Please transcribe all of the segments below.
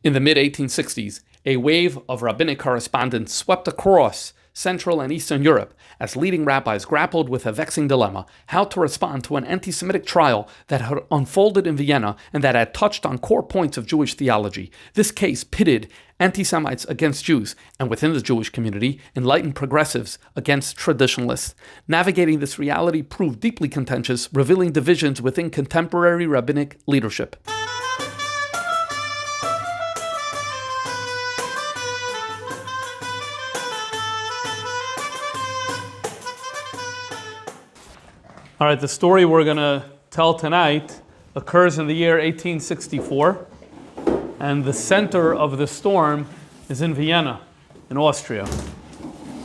In the mid-1860s, a wave of rabbinic correspondence swept across Central and Eastern Europe as leading rabbis grappled with a vexing dilemma: how to respond to an antisemitic trial that had unfolded in Vienna and that had touched on core points of Jewish theology. This case pitted antisemites against Jews, and within the Jewish community, enlightened progressives against traditionalists. Navigating this reality proved deeply contentious, revealing divisions within contemporary rabbinic leadership. All right, the story we're going to tell tonight occurs in the year 1864, and the center of the storm is in Vienna, in Austria.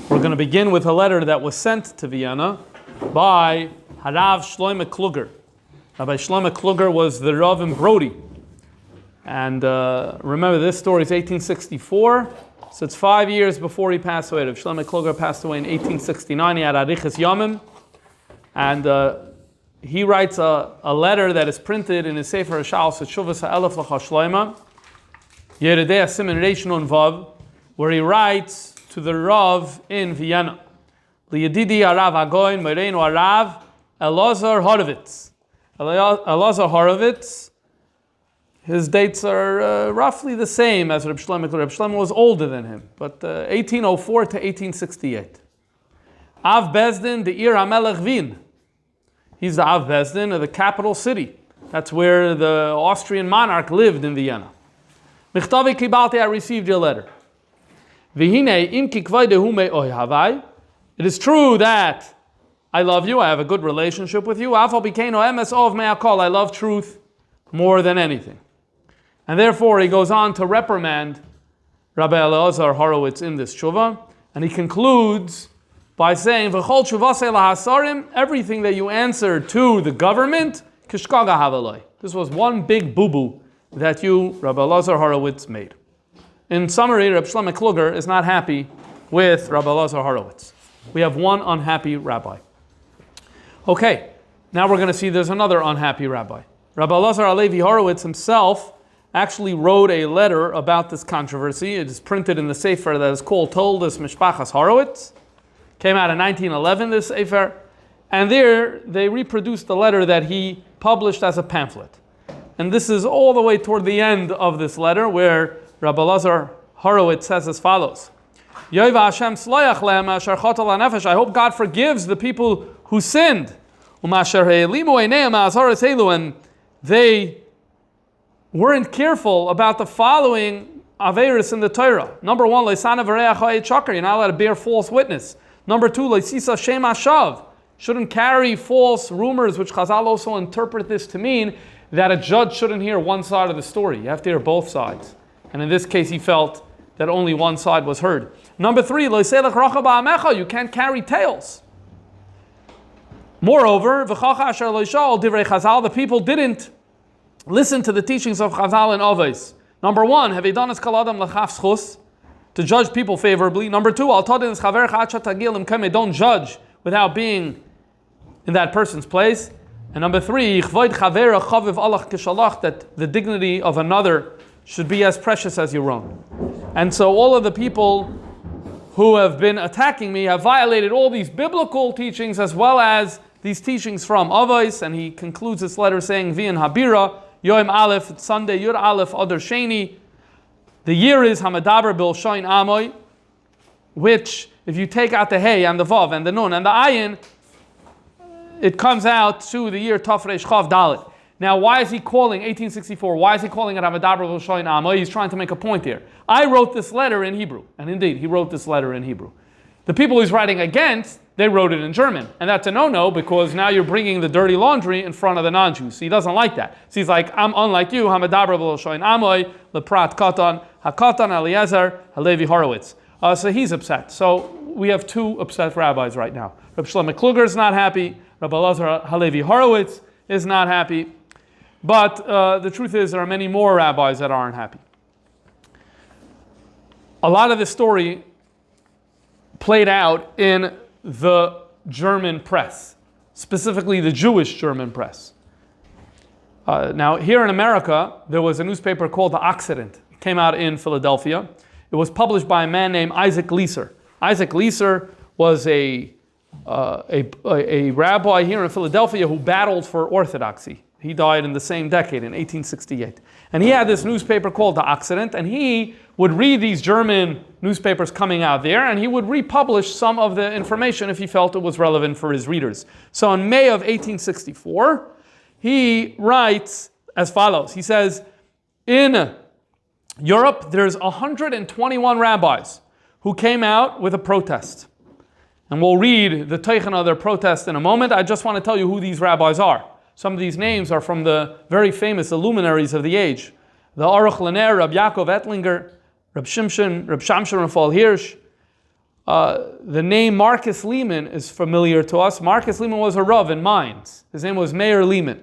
We're going to begin with a letter that was sent to Vienna by Harav Shlomo Kluger. Rabbi Shlomo Kluger was the Rav in Brody. And remember, this story is 1864, so it's 5 years before he passed away. Rabbi Shlomo Kluger passed away in 1869. He had Arichas Yomim. And he writes a letter that is printed in his Sefer Hashal, Shuvas Ha'elef L'Chashloima, Yeridei Siman Reish Nun Vav, where he writes to the Rav in Vienna, Liyedidi Harav Hagoyin Mereinu Harav Elazar Horovitz. Elazar Horovitz, his dates are roughly the same as Reb Shlomo. Reb Shlomo was older than him, but 1804 to 1868. Av Bezdin, the Ir HaMelech Wien. He's the Av Bezdin of the capital city. That's where the Austrian monarch lived in Vienna. Michtavi Kibalti, I received your letter. Vihine im kikvaydehu me oyhavai. It is true that I love you, I have a good relationship with you. Afal bikeino emes ov me'akol. I love truth more than anything. And therefore he goes on to reprimand Rabbi Elazar Horowitz in this tshuva, and he concludes by saying, everything that you answered to the government, kishkaga havaloi. This was one big boo-boo that you, Rabbi Elazar Horowitz, made. In summary, Rabbi Shlomo Kluger is not happy with Rabbi Elazar Horowitz. We have one unhappy rabbi. Okay, now we're going to see there's another unhappy rabbi. Rabbi Elazar Halevi Horowitz himself actually wrote a letter about this controversy. It is printed in the Sefer that is called Toldos Mishpachas Horowitz. Came out in 1911, this Sefer, and there they reproduced the letter that he published as a pamphlet. And this is all the way toward the end of this letter, where Rabbi Elazar Horowitz says as follows: I hope God forgives the people who sinned, and they weren't careful about the following averis in the Torah. Number one, you're not allowed to bear false witness. Number two, shouldn't carry false rumors, which Chazal also interpret this to mean that a judge shouldn't hear one side of the story. You have to hear both sides. And in this case, he felt that only one side was heard. Number three, you can't carry tales. Moreover, the people didn't listen to the teachings of Chazal and Avos. Number one, to judge people favorably. Number two, don't judge without being in that person's place. And number three, that the dignity of another should be as precious as your own. And so all of the people who have been attacking me have violated all these biblical teachings as well as these teachings from Avos. And he concludes this letter saying, V'in Habira, Yom Aleph, it's Sunday, Yud Aleph, Adar Sheni. The year is Hamadaber Bil Shoin Amoy, which, if you take out the Hey and the Vav and the Nun and the Ayin, it comes out to the year Tafresh Chav Dalet. Now, why is he calling 1864? Why is he calling it Hamadaber Bil Shoin Amoy? He's trying to make a point here. I wrote this letter in Hebrew, and indeed, he wrote this letter in Hebrew. The people he's writing against, they wrote it in German. And that's a no-no, because now you're bringing the dirty laundry in front of the non-Jews. So he doesn't like that. So he's like, I'm unlike you, Hamadaber Bil Shoin Amoy, Leprat Katan, Hakatan Eliezer, Halevi Horowitz. So he's upset. So we have two upset rabbis right now. Rabbi Shlomo Kluger is not happy. Rabbi Elazar Halevi Horowitz is not happy. But the truth is, there are many more rabbis that aren't happy. A lot of this story played out in the German press, specifically the Jewish German press. Now, here in America, there was a newspaper called The Occident. It came out in Philadelphia. It was published by a man named Isaac Leeser. Isaac Leeser was a rabbi here in Philadelphia who battled for orthodoxy. He died in the same decade, in 1868. And he had this newspaper called The Occident, and he would read these German newspapers coming out there, and he would republish some of the information if he felt it was relevant for his readers. So in May of 1864, he writes as follows. He says, in Europe, there's 121 rabbis who came out with a protest. And we'll read the teichen of their protest in a moment. I just want to tell you who these rabbis are. Some of these names are from the very famous luminaries of the age. The Aruch Lener, Rab Yaakov Ettlinger, Rab Shamshon Raphael Hirsch. The name Marcus Lehman is familiar to us. Marcus Lehman was a Rav in Mainz. His name was Meir Lehman.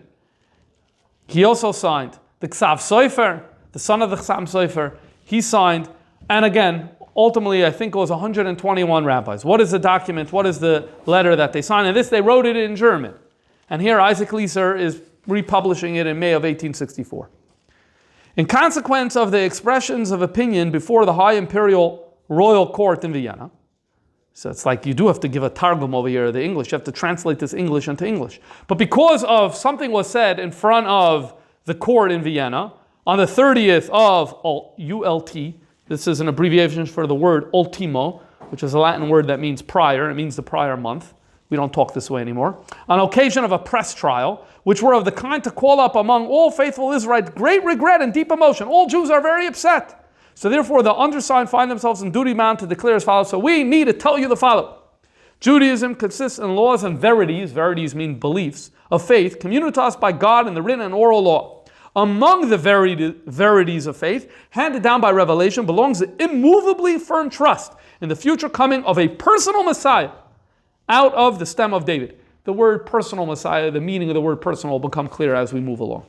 He also signed. The Ksav Sofer, the son of the Ksav Sofer, he signed. And again, ultimately, I think it was 121 rabbis. What is the document? What is the letter that they signed? And this, they wrote it in German. And here Isaac Leeser is republishing it in May of 1864. In consequence of the expressions of opinion before the High Imperial Royal Court in Vienna, so it's like you do have to give a targum over here, the English, you have to translate this English into English. But because of something was said in front of the court in Vienna, on the 30th of ULT, this is an abbreviation for the word ultimo, which is a Latin word that means prior, it means the prior month. We don't talk this way anymore. On occasion of a press trial, which were of the kind to call up among all faithful Israelites great regret and deep emotion. All Jews are very upset. So therefore the undersigned find themselves in duty bound to declare as follows. So we need to tell you the following. Judaism consists in laws and verities, verities mean beliefs, of faith, communicated to us by God in the written and oral law. Among the verities of faith, handed down by revelation, belongs the immovably firm trust in the future coming of a personal Messiah, out of the stem of David. The word personal Messiah, the meaning of the word personal will become clear as we move along.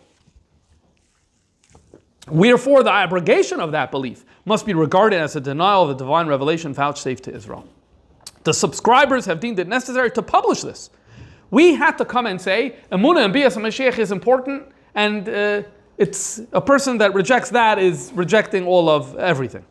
Wherefore, the abrogation of that belief must be regarded as a denial of the divine revelation vouchsafed to Israel. The subscribers have deemed it necessary to publish this. We had to come and say, Emunah and Bias Mashiach is important, and it's a person that rejects that is rejecting all of everything.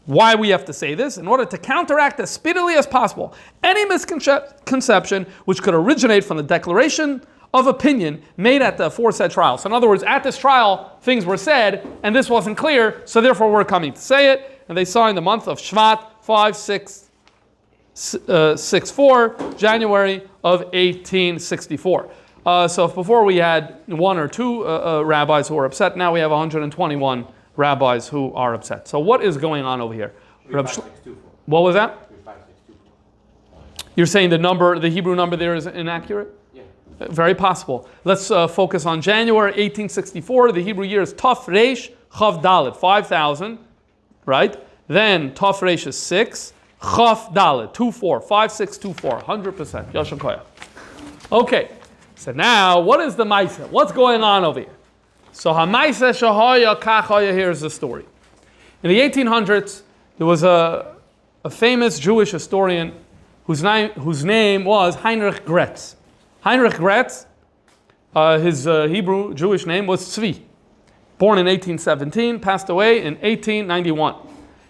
Why we have to say this? In order to counteract as speedily as possible any misconception which could originate from the declaration of opinion made at the aforesaid trial. So in other words, at this trial, things were said, and this wasn't clear, so therefore we're coming to say it. And they signed the month of Shvat 5664, January of 1864. So if before we had one or two rabbis who were upset, now we have 121 rabbis who are upset. So what is going on over here? What was that? You're saying the Hebrew number there is inaccurate? Yeah. Very possible. Let's focus on January 1864. The Hebrew year is Taf Reish Chav Dalet, 5,000, right? Then Taf Reish is 6, Chav Dalet, 24, 5624, 100%. Yashar Koyach. Okay, so now what is the Maisa? What's going on over here? So Hamaisa Shahaya Kachaya, here's the story. In the 1800s, there was a famous Jewish historian whose name was Heinrich Gretz. Heinrich Gretz, his Hebrew Jewish name was Tzvi. Born in 1817, passed away in 1891.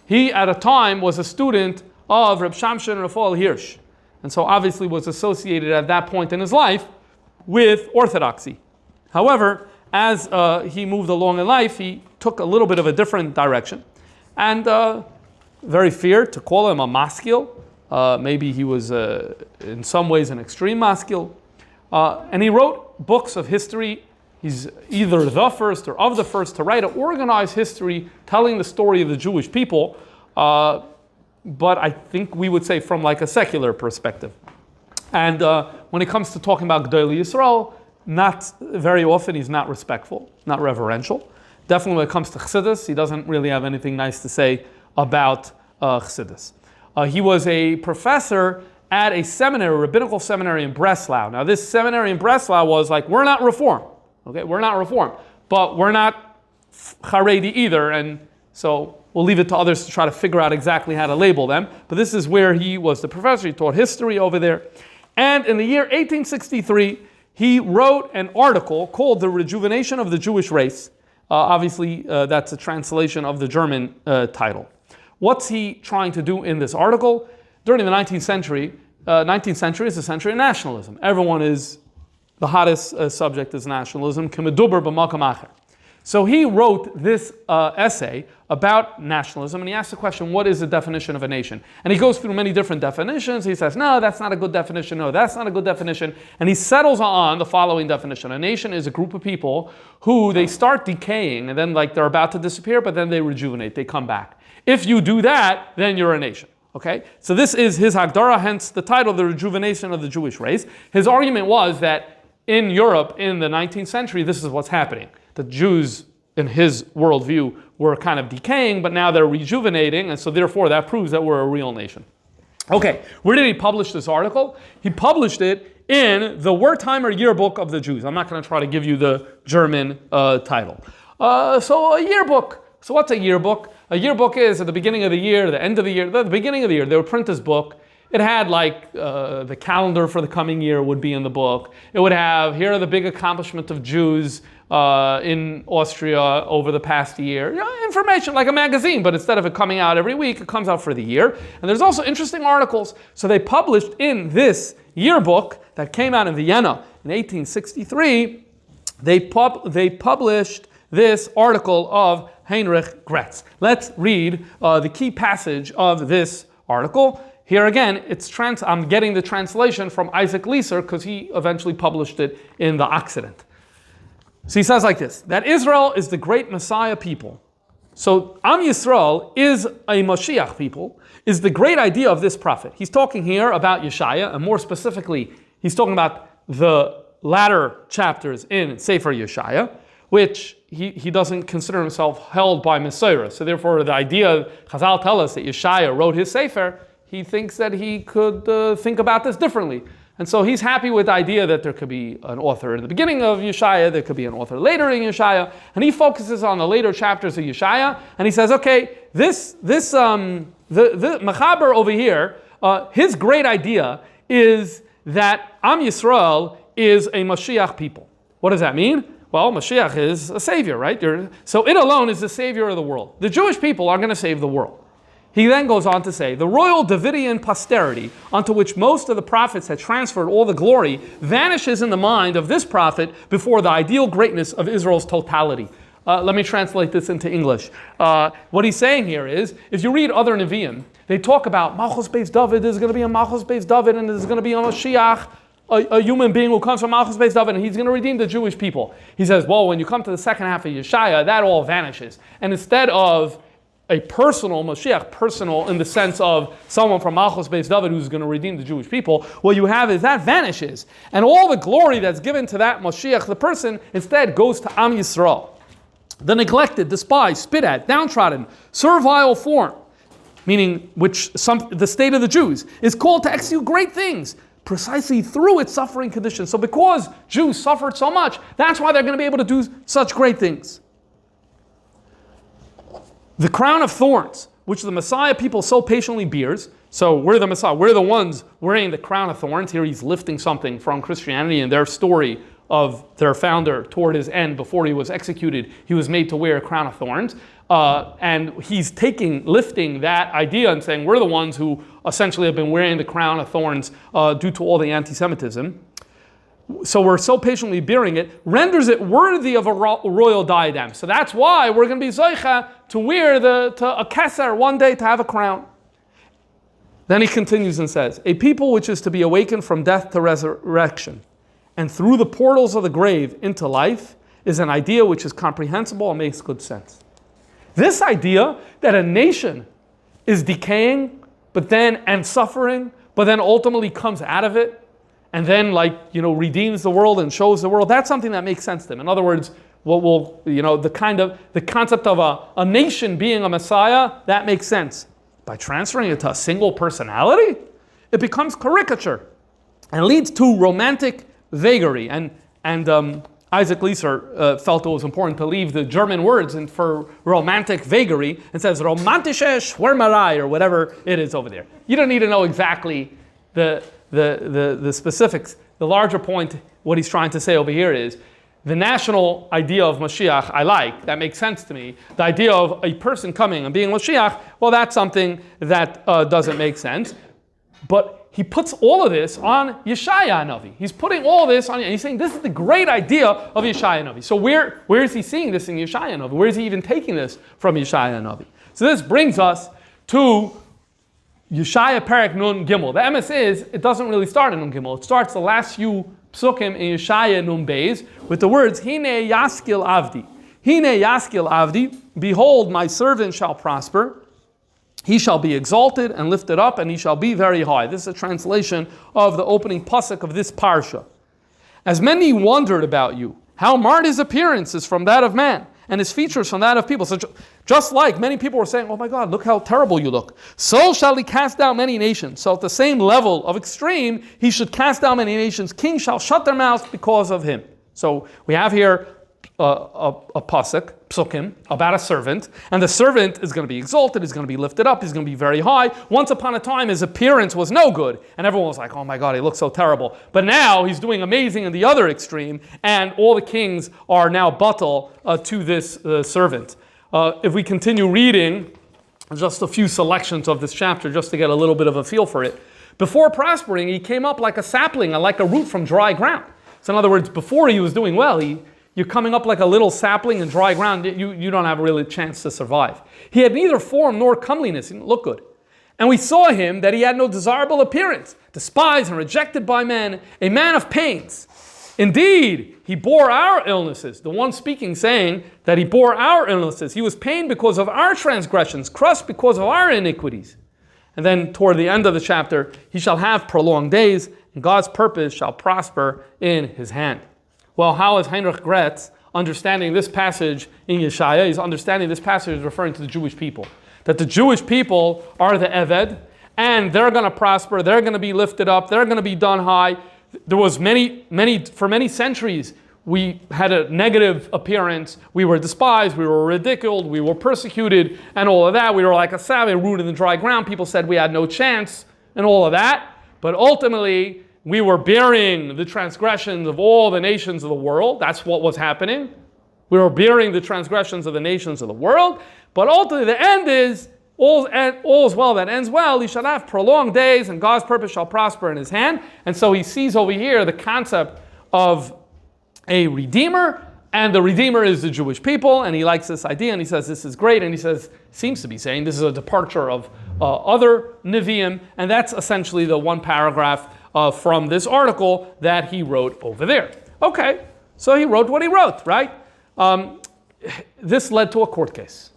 He, at a time, was a student of Reb Shamshon Raphael Hirsch, and so obviously was associated at that point in his life with Orthodoxy. However, as he moved along in life, he took a little bit of a different direction, and very feared to call him a maskil. Maybe he was in some ways an extreme maskil. And he wrote books of history. He's either the first or of the first to write an organized history telling the story of the Jewish people, but I think we would say from like a secular perspective. And when it comes to talking about Gdolei Yisrael, not very often he's not respectful, not reverential. Definitely when it comes to Chassidus, he doesn't really have anything nice to say about Chassidus. He was a professor at a seminary, a rabbinical seminary in Breslau. Now this seminary in Breslau was like, we're not Reformed, okay? We're not Reformed, but we're not Haredi either, and so We'll leave it to others to try to figure out exactly how to label them. But this is where he was the professor. He taught history over there. And in the year 1863, he wrote an article called The Rejuvenation of the Jewish Race. Obviously, that's a translation of the German title. What's he trying to do in this article? During the 19th century is the century of nationalism. Everyone is, the hottest subject is nationalism. So he wrote this essay about nationalism, and he asked the question, what is the definition of a nation? And he goes through many different definitions. He says, no, that's not a good definition. No, that's not a good definition. And he settles on the following definition. A nation is a group of people who they start decaying, and then like they're about to disappear, but then they rejuvenate, they come back. If you do that, then you're a nation. Okay? So this is his Hagdara, hence the title, The Rejuvenation of the Jewish Race. His argument was that in Europe in the 19th century, this is what's happening. The Jews, in his worldview, were kind of decaying, but now they're rejuvenating, and so therefore that proves that we're a real nation. Okay, where did he publish this article? He published it in the Wertheimer Yearbook of the Jews. I'm not going to try to give you the German title. So a yearbook. So what's a yearbook? A yearbook is at the beginning of the year, the end of the year, the beginning of the year, they would print this book. It had like the calendar for the coming year would be in the book. It would have, here are the big accomplishments of Jews in Austria over the past year. You know, information like a magazine, but instead of it coming out every week, it comes out for the year. And there's also interesting articles. So they published in this yearbook that came out in Vienna in 1863, they published this article of Heinrich Gretz. Let's read the key passage of this article. Here again, I'm getting the translation from Isaac Leeser because he eventually published it in the Occident. So he says like this, that Israel is the great Messiah people. So Am Yisrael is a Mashiach people, is the great idea of this prophet. He's talking here about Yeshaya, and more specifically, he's talking about the latter chapters in Sefer Yeshaya, which he doesn't consider himself held by Messiah. So therefore, the idea, Chazal tell us that Yeshaya wrote his Sefer, he thinks that he could think about this differently. And so he's happy with the idea that there could be an author in the beginning of Yeshaya, there could be an author later in Yeshaya, and he focuses on the later chapters of Yeshaya, and he says, okay, the Mechaber over here, his great idea is that Am Yisrael is a Mashiach people. What does that mean? Well, Mashiach is a savior, right? So it alone is the savior of the world. The Jewish people are going to save the world. He then goes on to say, the royal Davidian posterity, onto which most of the prophets had transferred all the glory, vanishes in the mind of this prophet before the ideal greatness of Israel's totality. Let me translate this into English. What he's saying here is, if you read other Nevi'im, they talk about Malchus Beis David, there's going to be a Malchus Beis David, and there's going to be a Mashiach, a human being who comes from Malchus Beis David, and he's going to redeem the Jewish people. He says, well, when you come to the second half of Yeshaya, that all vanishes. And instead of a personal Mashiach, personal in the sense of someone from Malchus Beis David who's going to redeem the Jewish people, what you have is that vanishes. And all the glory that's given to that Mashiach, the person, instead goes to Am Yisrael. The neglected, despised, spit at, downtrodden, servile form, meaning the state of the Jews, is called to execute great things, precisely through its suffering conditions. So because Jews suffered so much, that's why they're going to be able to do such great things. The crown of thorns, which the Messiah people so patiently bears. So we're the Messiah. We're the ones wearing the crown of thorns. Here he's lifting something from Christianity and their story of their founder toward his end. Before he was executed, he was made to wear a crown of thorns. And he's lifting that idea and saying we're the ones who essentially have been wearing the crown of thorns due to all the anti-Semitism. So we're so patiently bearing it, renders it worthy of a royal diadem. So that's why we're going to be zoicha to wear a keser one day, to have a crown. Then he continues and says, a people which is to be awakened from death to resurrection, and through the portals of the grave into life, is an idea which is comprehensible and makes good sense. This idea that a nation is decaying, and suffering, but then ultimately comes out of it, and then redeems the world and shows the world, that's something that makes sense to them. In other words, the concept of a nation being a Messiah, that makes sense. By transferring it to a single personality, it becomes caricature and leads to romantic vagary and Isaac Leeser felt it was important to leave the German words and for romantic vagary and says romantische Schwärmerei or whatever it is over there. You don't need to know exactly the specifics. The larger point, what he's trying to say over here is the national idea of Mashiach I like, that makes sense to me. The idea of a person coming and being Mashiach, well, that's something that doesn't make sense. But he puts all of this on Yeshaya Navi. He's putting all this on, and he's saying this is the great idea of Yeshaya Navi. So where is he seeing this in Yeshaya Navi? Where is he even taking this from Yeshaya Navi? So this brings us to Yeshaya Perek Nun Gimel. The emes is, it doesn't really start in Nun Gimel. It starts the last few psukim in Yeshaya Nun Beis with the words, Hine Yaskil Avdi. Hine Yaskil Avdi, behold, my servant shall prosper. He shall be exalted and lifted up, and he shall be very high. This is a translation of the opening pasuk of this parsha. As many wondered about you, how marred his appearance is from that of man, and his features from that of people. So just like many people were saying, oh my God, look how terrible you look. So shall he cast down many nations. So at the same level of extreme, he should cast down many nations. Kings shall shut their mouths because of him. So we have here a pasuk, psukim, about a servant, and the servant is going to be exalted, he's going to be lifted up, he's going to be very high. Once upon a time, his appearance was no good, and everyone was like, oh my God, he looks so terrible. But now he's doing amazing in the other extreme, and all the kings are now batal to this servant. If we continue reading, just a few selections of this chapter, just to get a little bit of a feel for it. Before prospering, he came up like a sapling, like a root from dry ground. So in other words, before he was doing well, you're coming up like a little sapling in dry ground, you don't have really a chance to survive. He had neither form nor comeliness, he didn't look good. And we saw him that he had no desirable appearance, despised and rejected by men, a man of pains. Indeed, he bore our illnesses. The one speaking saying that he bore our illnesses. He was pained because of our transgressions, crushed because of our iniquities. And then toward the end of the chapter, he shall have prolonged days, and God's purpose shall prosper in his hand. Well, how is Heinrich Gretz understanding this passage in Yeshaya? He's understanding this passage is referring to the Jewish people. That the Jewish people are the Eved, and they're going to prosper, they're going to be lifted up, they're going to be done high. There was for many centuries, we had a negative appearance. We were despised, we were ridiculed, we were persecuted, and all of that. We were like a savage rooted in the dry ground. People said we had no chance, and all of that. But ultimately, we were bearing the transgressions of all the nations of the world. That's what was happening. We were bearing the transgressions of the nations of the world. But ultimately, the end is, all is well that ends well. He shall have prolonged days, and God's purpose shall prosper in his hand. And so he sees over here the concept of a redeemer, and the redeemer is the Jewish people, and he likes this idea, and he says this is great, and he seems to be saying this is a departure of other Nevi'im, and that's essentially the one paragraph from this article that he wrote over there. Okay, so he wrote what he wrote, right? This led to a court case.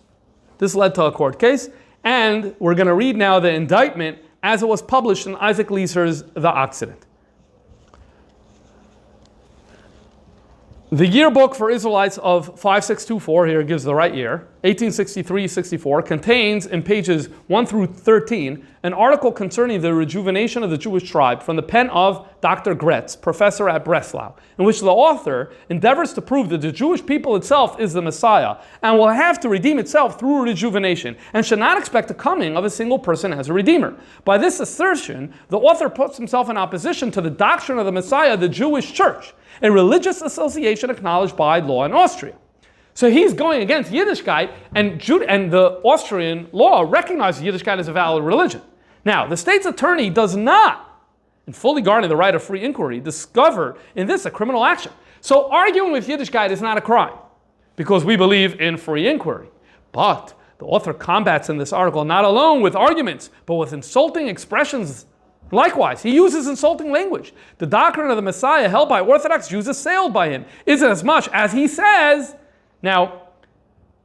And we're going to read now the indictment as it was published in Isaac Leeser's The Occident. The yearbook for Israelites of 5624, here it gives the right year, 1863-64, contains in pages 1 through 13 an article concerning the rejuvenation of the Jewish tribe from the pen of Dr. Gretz, professor at Breslau, in which the author endeavors to prove that the Jewish people itself is the Messiah and will have to redeem itself through rejuvenation and should not expect the coming of a single person as a redeemer. By this assertion, the author puts himself in opposition to the doctrine of the Messiah, the Jewish church, a religious association acknowledged by law in Austria. So he's going against Yiddishkeit, and the Austrian law recognizes Yiddishkeit as a valid religion. Now, the state's attorney does not, in fully guarding the right of free inquiry, discover in this a criminal action. So arguing with Yiddishkeit is not a crime, because we believe in free inquiry. But the author combats in this article not alone with arguments, but with insulting expressions. Likewise, he uses insulting language. The doctrine of the Messiah held by Orthodox Jews assailed by him is as much as he says. Now,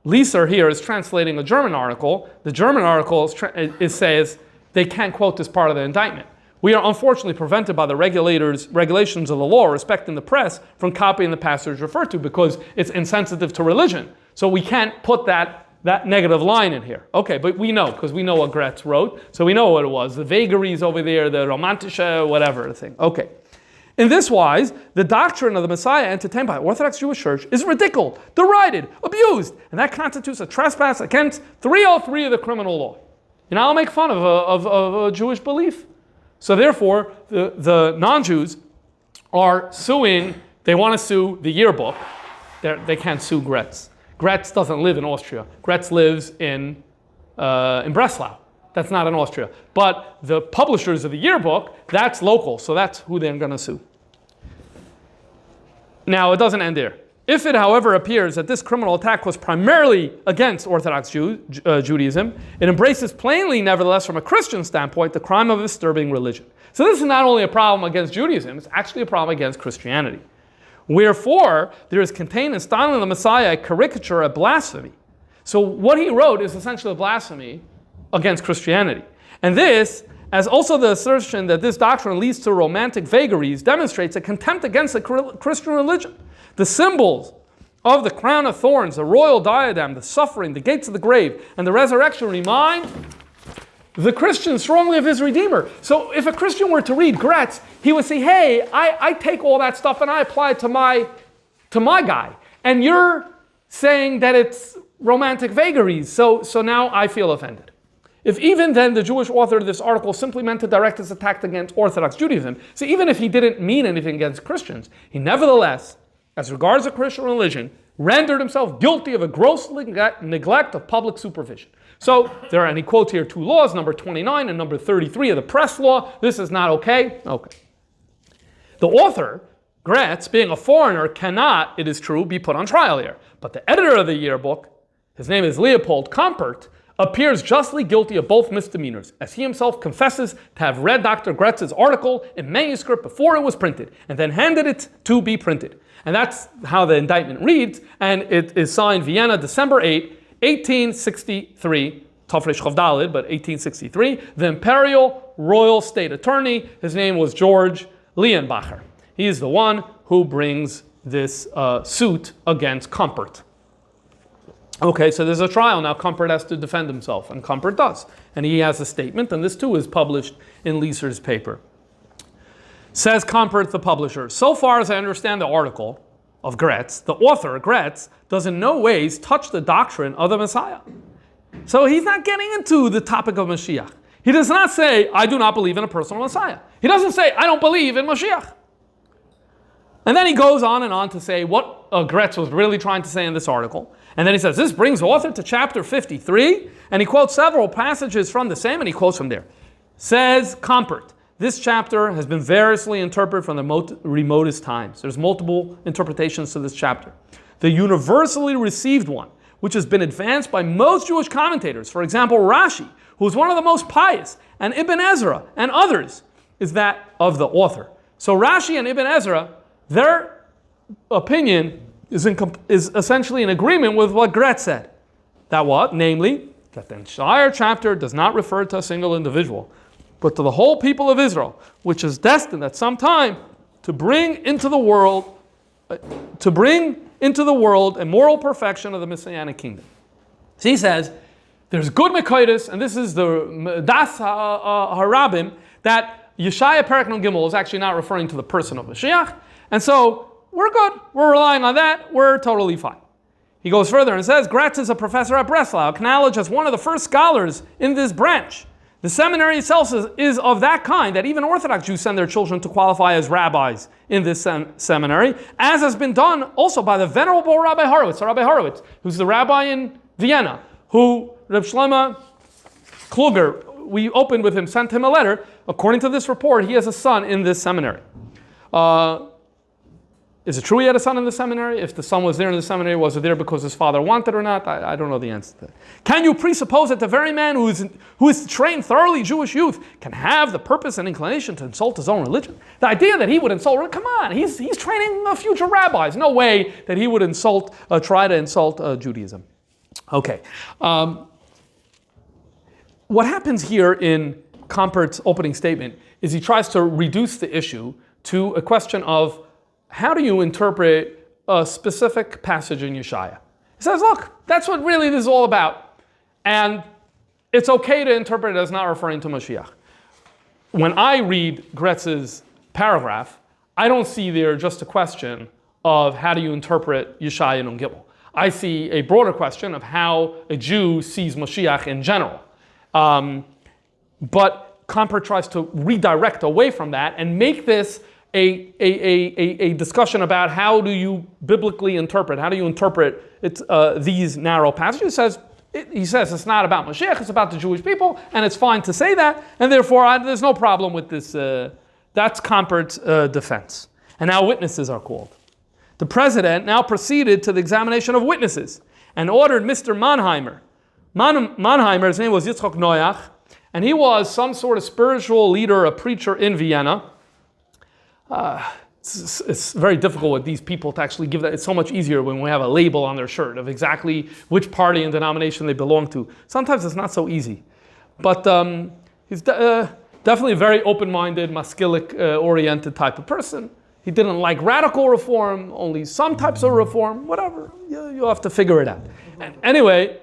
Leeser here is translating a German article. The German article says they can't quote this part of the indictment. We are unfortunately prevented by the regulations of the law respecting the press from copying the passage referred to because it's insensitive to religion. So we can't put that negative line in here. Okay, but we know, because we know what Gretz wrote, so we know what it was. The vagaries over there, the romantische, whatever thing. Okay. In this wise, the doctrine of the Messiah entertained by the Orthodox Jewish Church is ridiculed, derided, abused, and that constitutes a trespass against 303 of the criminal law. You know, I'll make fun of a Jewish belief. So therefore, the non-Jews are suing, they want to sue the yearbook. They can't sue Gretz. Gretz doesn't live in Austria. Gretz lives in Breslau. That's not in Austria. But the publishers of the yearbook, that's local, so that's who they're going to sue. Now, it doesn't end there. If it, however, appears that this criminal attack was primarily against Orthodox Judaism, it embraces plainly, nevertheless, from a Christian standpoint, the crime of disturbing religion. So this is not only a problem against Judaism, it's actually a problem against Christianity. Wherefore, there is contained in styling the Messiah a caricature, a blasphemy. So what he wrote is essentially a blasphemy against Christianity. And this, as also the assertion that this doctrine leads to romantic vagaries, demonstrates a contempt against the Christian religion. The symbols of the crown of thorns, the royal diadem, the suffering, the gates of the grave, and the resurrection remind the Christian strongly of his Redeemer. So if a Christian were to read Gretz, he would say, hey, I take all that stuff and I apply it to my guy. And you're saying that it's romantic vagaries, so now I feel offended. If even then the Jewish author of this article simply meant to direct his attack against Orthodox Judaism, so even if he didn't mean anything against Christians, he nevertheless, as regards the Christian religion, rendered himself guilty of a gross neglect of public supervision. So there are, and he quotes here two laws, number 29 and number 33 of the press law. This is not okay. Okay. The author, Gretz, being a foreigner, cannot, it is true, be put on trial here. But the editor of the yearbook, his name is Leopold Kompert, appears justly guilty of both misdemeanors, as he himself confesses to have read Dr. Gretz's article in manuscript before it was printed, and then handed it to be printed. And that's how the indictment reads, and it is signed Vienna, December 8, 1863, Tafresh Chavdalid, but 1863, the Imperial Royal State Attorney. His name was George Leonbacher. He is the one who brings this suit against Kompert. Okay, so there's a trial. Now Kompert has to defend himself, and Kompert does. And he has a statement, and this too is published in Leeser's paper. Says Kompert, the publisher, so far as I understand the article of Gretz, the author, Gretz, does in no ways touch the doctrine of the Messiah. So he's not getting into the topic of Mashiach. He does not say, I do not believe in a personal Messiah. He doesn't say, I don't believe in Mashiach. And then he goes on and on to say what Gretz was really trying to say in this article. And then he says, this brings the author to chapter 53, and he quotes several passages from the same, and he quotes from there. Says Kompert, this chapter has been variously interpreted from the remotest times. There's multiple interpretations to this chapter. The universally received one, which has been advanced by most Jewish commentators, for example, Rashi, who is one of the most pious, and Ibn Ezra, and others, is that of the author. So Rashi and Ibn Ezra, their opinion is essentially in agreement with what Gretz said. That what? Namely, that the entire chapter does not refer to a single individual, but to the whole people of Israel, which is destined at some time to bring into the world a moral perfection of the Messianic kingdom. So he says, there's good Mekoides, and this is the Das Harabim, that Yeshaya Perek Nun Gimel is actually not referring to the person of Mashiach, and so we're good. We're relying on that. We're totally fine. He goes further and says, Gretz is a professor at Breslau, acknowledged as one of the first scholars in this branch. The seminary itself is of that kind that even Orthodox Jews send their children to qualify as rabbis in this seminary, as has been done also by the venerable Rabbi Horowitz, who's the rabbi in Vienna, who Reb Shlomo Kluger, we opened with him, sent him a letter. According to this report, he has a son in this seminary. Is it true he had a son in the seminary? If the son was there in the seminary, was it there because his father wanted or not? I don't know the answer to that. Can you presuppose that the very man who is trained thoroughly Jewish youth can have the purpose and inclination to insult his own religion? The idea that he would insult, come on, he's training future rabbis. No way that he would try to insult Judaism. Okay. What happens here in Kompert's opening statement is he tries to reduce the issue to a question of how do you interpret a specific passage in Yeshaya? He says, look, that's what really this is all about. And it's okay to interpret it as not referring to Mashiach. When I read Gretz's paragraph, I don't see there just a question of how do you interpret Yeshaya Nun Gimel. I see a broader question of how a Jew sees Mashiach in general. But Comper tries to redirect away from that and make this a discussion about how do you biblically interpret, how do you interpret these narrow passages. He says it's not about Mashiach, it's about the Jewish people, and it's fine to say that, and therefore there's no problem with this. That's Comper's defense. And now witnesses are called. The president now proceeded to the examination of witnesses and ordered Mr. Mannheimer. Mannheimer, his name was Yitzchok Noach, and he was some sort of spiritual leader, a preacher in Vienna. It's very difficult with these people to actually give that. It's so much easier when we have a label on their shirt of exactly which party and denomination they belong to. Sometimes it's not so easy. But he's definitely a very open-minded, maskilic-oriented type of person. He didn't like radical reform, only some types of reform, whatever. You'll have to figure it out. Anyway,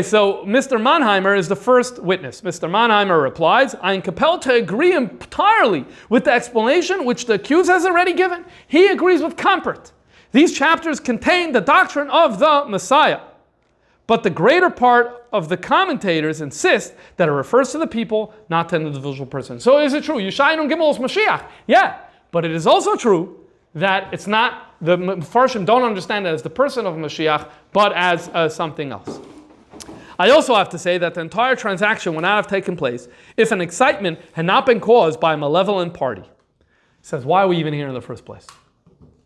so Mr. Mannheimer is the first witness. Mr. Mannheimer replies, I am compelled to agree entirely with the explanation which the accused has already given. He agrees with Kampert. These chapters contain the doctrine of the Messiah. But the greater part of the commentators insist that it refers to the people, not to an individual person. So is it true? Yeshaya Nun Gimel is Mashiach. Yeah, but it is also true that it's not, the Mefarshim don't understand it as the person of Mashiach, but as something else. I also have to say that the entire transaction would not have taken place if an excitement had not been caused by a malevolent party. He says, why are we even here in the first place?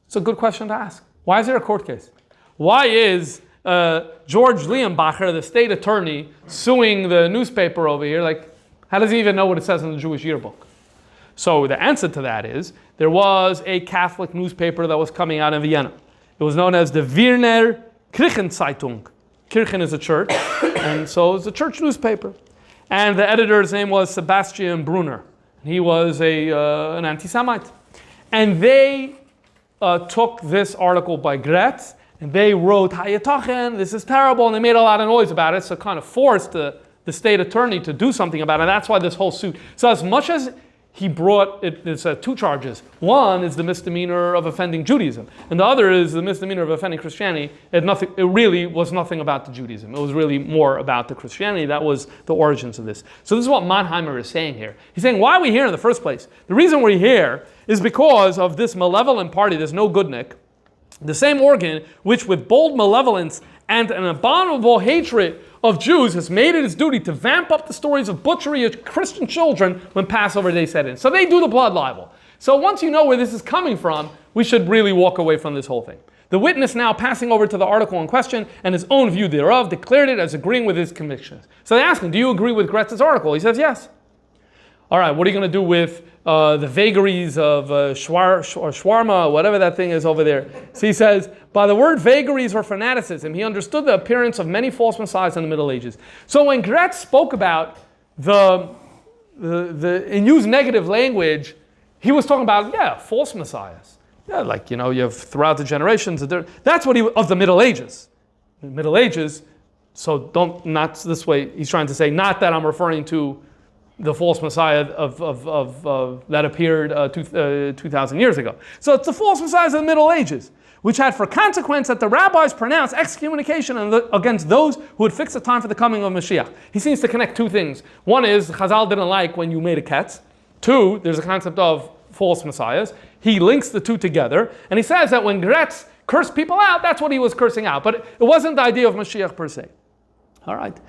It's a good question to ask. Why is there a court case? Why is George Leonbacher, the state attorney, suing the newspaper over here? Like, how does he even know what it says in the Jewish yearbook? So the answer to that is, there was a Catholic newspaper that was coming out in Vienna. It was known as the Wiener Kirchenzeitung. Kirchen is a church, and so it's a church newspaper. And the editor's name was Sebastian Brunner. He was an antisemite. And they took this article by Gretz, and they wrote, Hayatochen, this is terrible, and they made a lot of noise about it, so kind of forced the state attorney to do something about it, and that's why this whole suit. So as much as he brought, there's two charges. One is the misdemeanor of offending Judaism, and the other is the misdemeanor of offending Christianity. It really was nothing about the Judaism. It was really more about the Christianity. That was the origins of this. So this is what Mannheimer is saying here. He's saying, why are we here in the first place? The reason we're here is because of this malevolent party, this no-goodnik, the same organ which with bold malevolence and an abominable hatred of Jews has made it its duty to vamp up the stories of butchery of Christian children when Passover day set in. So they do the blood libel. So once you know where this is coming from, we should really walk away from this whole thing. The witness now passing over to the article in question and his own view thereof declared it as agreeing with his convictions. So they ask him, do you agree with Gretz's article? He says yes. All right, what are you going to do with the vagaries of shawarma, whatever that thing is over there? So he says, by the word vagaries or fanaticism, he understood the appearance of many false messiahs in the Middle Ages. So when Gretz spoke about and used negative language, he was talking about, false messiahs. Yeah, like, you have throughout the generations, that's what of the Middle Ages. The Middle Ages, so not this way, he's trying to say, not that I'm referring to the false messiah of that appeared 2,000 years ago. So it's the false messiahs of the Middle Ages, which had for consequence that the rabbis pronounced excommunication against those who had fixed the time for the coming of Mashiach. He seems to connect two things. One is, Chazal didn't like when you made a ketz. Two, there's a concept of false messiahs. He links the two together, and he says that when Gretz cursed people out, that's what he was cursing out. But it wasn't the idea of Mashiach per se. All right.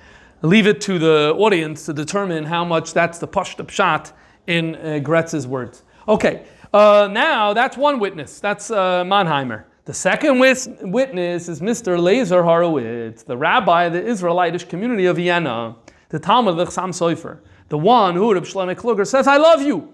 Leave it to the audience to determine how much that's the pashta pshat in Gretz's words. Okay, now that's one witness. That's Mannheimer. The second witness is Mr. Lazer Horowitz, the rabbi of the Israelitish community of Vienna, the Talmud of Chassam Sofer, the one who, Reb Shlomo Kluger, says, I love you.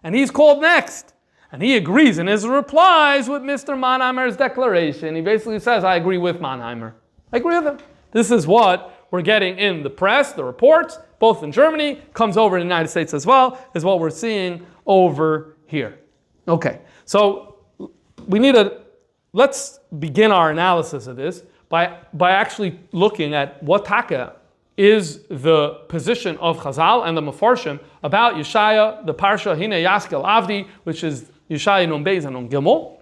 And he's called next. And he agrees in his replies with Mr. Mannheimer's declaration. He basically says, I agree with Mannheimer. I agree with him. This is what we're getting in the press, the reports, both in Germany, comes over in the United States as well, is what we're seeing over here. Okay, so let's begin our analysis of this by actually looking at what taka is the position of Chazal and the Mefarshim about Yeshaya, the Parsha Hine Yaskel Avdi, which is Yeshaya Nun Beis and Nun Gimel.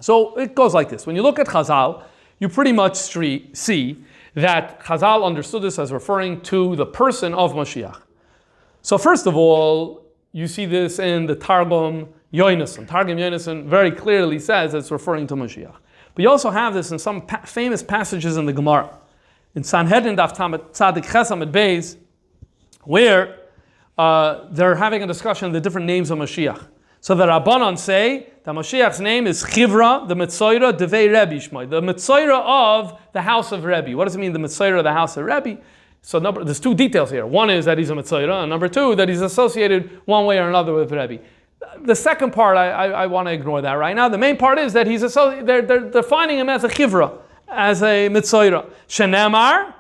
So it goes like this. When you look at Chazal, you pretty much see that Chazal understood this as referring to the person of Mashiach. So first of all, you see this in the Targum Yonason. Targum Yonason very clearly says it's referring to Mashiach. But you also have this in some famous passages in the Gemara. In Sanhedrin Daf Tzadik Chesamid Beis, where they're having a discussion of the different names of Mashiach. So the Rabbanon say that Mashiach's name is Chivra, the Metzoira, Devei Rebbe Shmoi, the Metzoira of the house of Rebbe. What does it mean, the Metzoira of the house of Rebbe? So there's two details here. One is that he's a Metzoira, and number two, that he's associated one way or another with Rebbe. The second part, I want to ignore that right now. The main part is that he's they're defining him as a Chivra, as a Metzoira. Shenemar,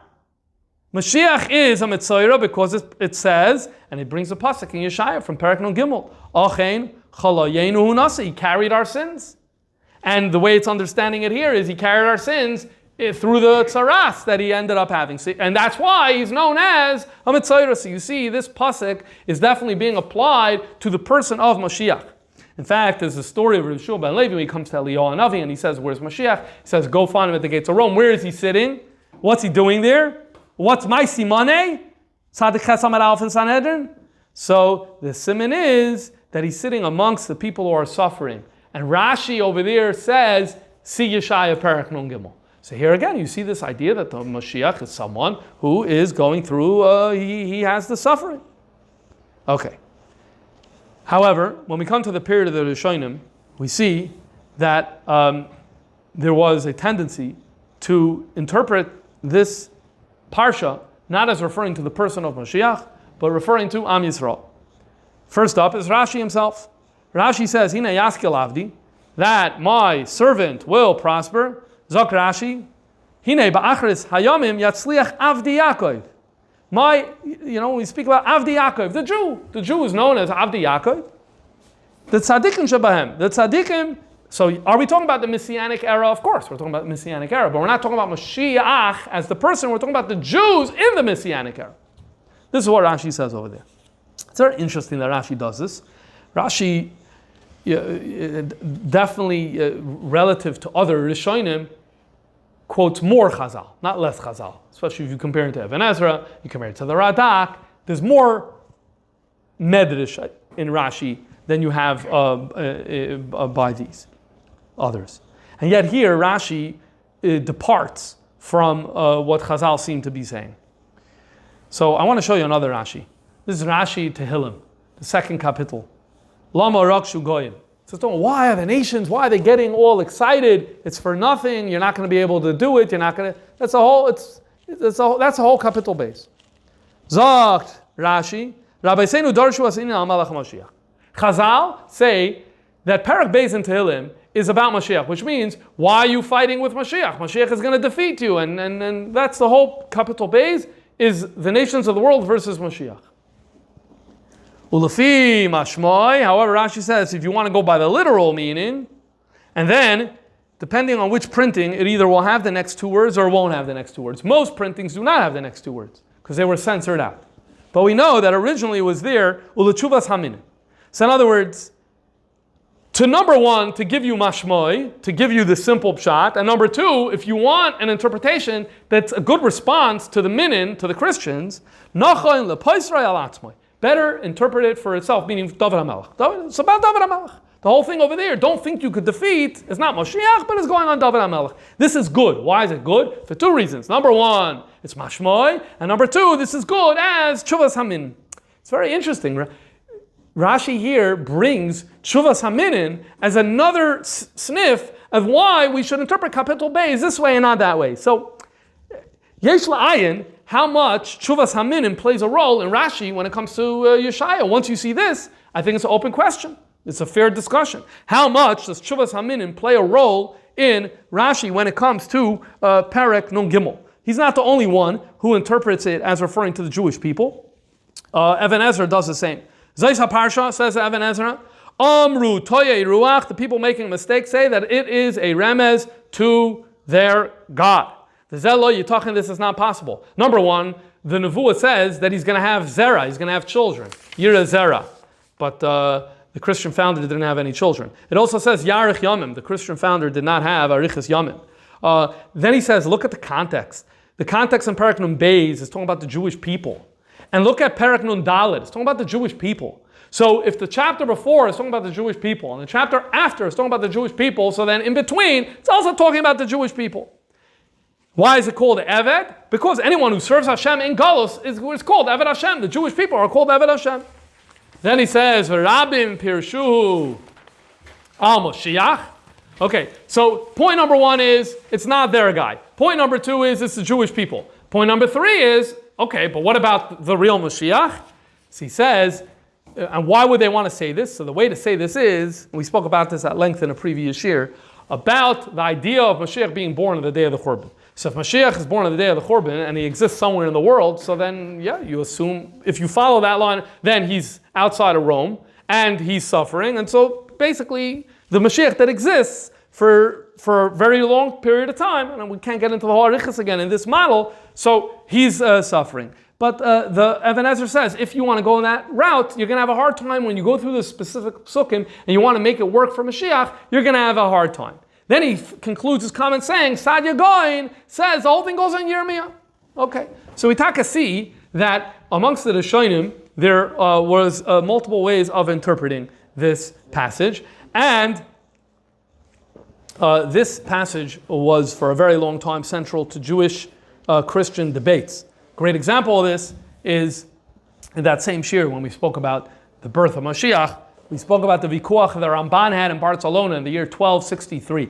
Mashiach is a Metzoira because it says, and it brings a pasuk in Yeshaya from Perek Nun Gimel, Achein Chalayenu Nasi, he carried our sins. And the way it's understanding it here is he carried our sins through the tzaras that he ended up having. And that's why he's known as a Metzoira. So you see, this pasuk is definitely being applied to the person of Mashiach. In fact, there's a story of Rav Shua ben Levi when he comes to Eliyahu Hanavi and he says, where's Mashiach? He says, go find him at the gates of Rome. Where is he sitting? What's he doing there? What's my simane? Tzadik Chesamid Aleph in Sanhedrin? So the siman is that he's sitting amongst the people who are suffering. And Rashi over there says, see Yeshaya Perek Nun Gimel. So here again, you see this idea that the Mashiach is someone who is going through, he has the suffering. Okay. However, when we come to the period of the Rishonim, we see that there was a tendency to interpret this parsha not as referring to the person of Mashiach, but referring to Am Yisrael. First up is Rashi himself. Rashi says, Hine Yaskel Avdi, that my servant will prosper. Zok Rashi, Hine ba'achris hayamim yatzliach Avdi Yaakov. We speak about Avdi Yaakov, the Jew is known as Avdi Yaakov. The tzaddikim shebahem, the tzaddikim. So are we talking about the Messianic era? Of course, we're talking about the Messianic era, but we're not talking about Mashiach as the person, we're talking about the Jews in the Messianic era. This is what Rashi says over there. It's very interesting that Rashi does this. Rashi, definitely relative to other Rishonim, quotes more Chazal, not less Chazal. Especially if you compare it to Ibn Ezra, you compare it to the Radak. There's more Medrash in Rashi than you have by these others. And yet here Rashi departs from what Chazal seem to be saying. So I want to show you another Rashi. This is Rashi Tehillim, the second kapitel. Lama Rakshu Goyim. It says, why are the nations, why are they getting all excited? It's for nothing, you're not going to be able to do it, you're not going to... That's a whole kapitel base. Zakt Rashi, Rabbi Seinu Darshu Asini Al Malach Mashiach. Chazal say that Perek Beis in Tehillim is about Mashiach, which means, why are you fighting with Mashiach? Mashiach is going to defeat you, and that's the whole capital Beis, is the nations of the world versus Mashiach. Ulafi mashmoi, however, Rashi says, if you want to go by the literal meaning, and then, depending on which printing, it either will have the next two words or won't have the next two words. Most printings do not have the next two words, because they were censored out. But we know that originally it was there, ulachuvas hamin. So in other words, to number one, to give you mashmoi, to give you the simple pshat, and number two, if you want an interpretation that's a good response to the minin, to the Christians, nachayin lepaisrei al atzmoi. Better interpret it for itself, meaning David HaMelech. It's about David HaMelech. The whole thing over there, don't think you could defeat, it's not Mashiach, but it's going on David HaMelech. This is good. Why is it good? For two reasons. Number one, it's mashmoi, and number two, this is good as Tshuvas Hamin. It's very interesting. Rashi here brings Tshuvas Haminin as another sniff of why we should interpret Kapitel Beis this way and not that way. So, Yesh La'ayin, how much Tshuvas Haminim plays a role in Rashi when it comes to Yeshaya. Once you see this, I think it's an open question. It's a fair discussion. How much does Tshuvas Haminim play a role in Rashi when it comes to Perek Nun Gimel? He's not the only one who interprets it as referring to the Jewish people. Ibn Ezra does the same. Zayis HaParsha says to Ibn Ezra, Amru Toye Ruach, the people making a mistake say that it is a remez to their God. The Zelo, you're talking this is not possible. Number one, the Nevuah says that he's going to have Zerah, he's going to have children. Yira Zerah. But the Christian founder didn't have any children. It also says Yarich Yamim. The Christian founder did not have Arichas Yamim. Then he says, look at the context. The context in Perek Nun Beis is talking about the Jewish people. And look at Perek Nun Dalet. It's talking about the Jewish people. So if the chapter before is talking about the Jewish people, and the chapter after is talking about the Jewish people, so then in between, it's also talking about the Jewish people. Why is it called Eved? Because anyone who serves Hashem in Galus is called Eved Hashem. The Jewish people are called Eved Hashem. Then he says, V'rabim pirshuhu al Moshiach. Okay, so point number one is, it's not their guy. Point number two is, it's the Jewish people. Point number three is, okay, but what about the real Mashiach? So he says, and why would they want to say this? So the way to say this is, and we spoke about this at length in a previous year, about the idea of Mashiach being born on the day of the Churban. So if Mashiach is born on the day of the Churban and he exists somewhere in the world, so then, yeah, you assume, if you follow that line, then he's outside of Rome and he's suffering. And so basically, the Mashiach that exists for a very long period of time, and we can't get into the whole Arichas again in this model, so he's suffering. But the Even Ezra says, if you want to go in that route, you're going to have a hard time when you go through the specific psukim and you want to make it work for Mashiach, you're going to have a hard time. Then he concludes his comment saying, Sadia Goin says the whole thing goes on Yirmiyah. Okay, so we take a see that amongst the Rishonim, there was multiple ways of interpreting this passage, and this passage was for a very long time central to Jewish Christian debates. Great example of this is in that same shir when we spoke about the birth of Mashiach. We spoke about the vikuach that Ramban had in Barcelona in the year 1263.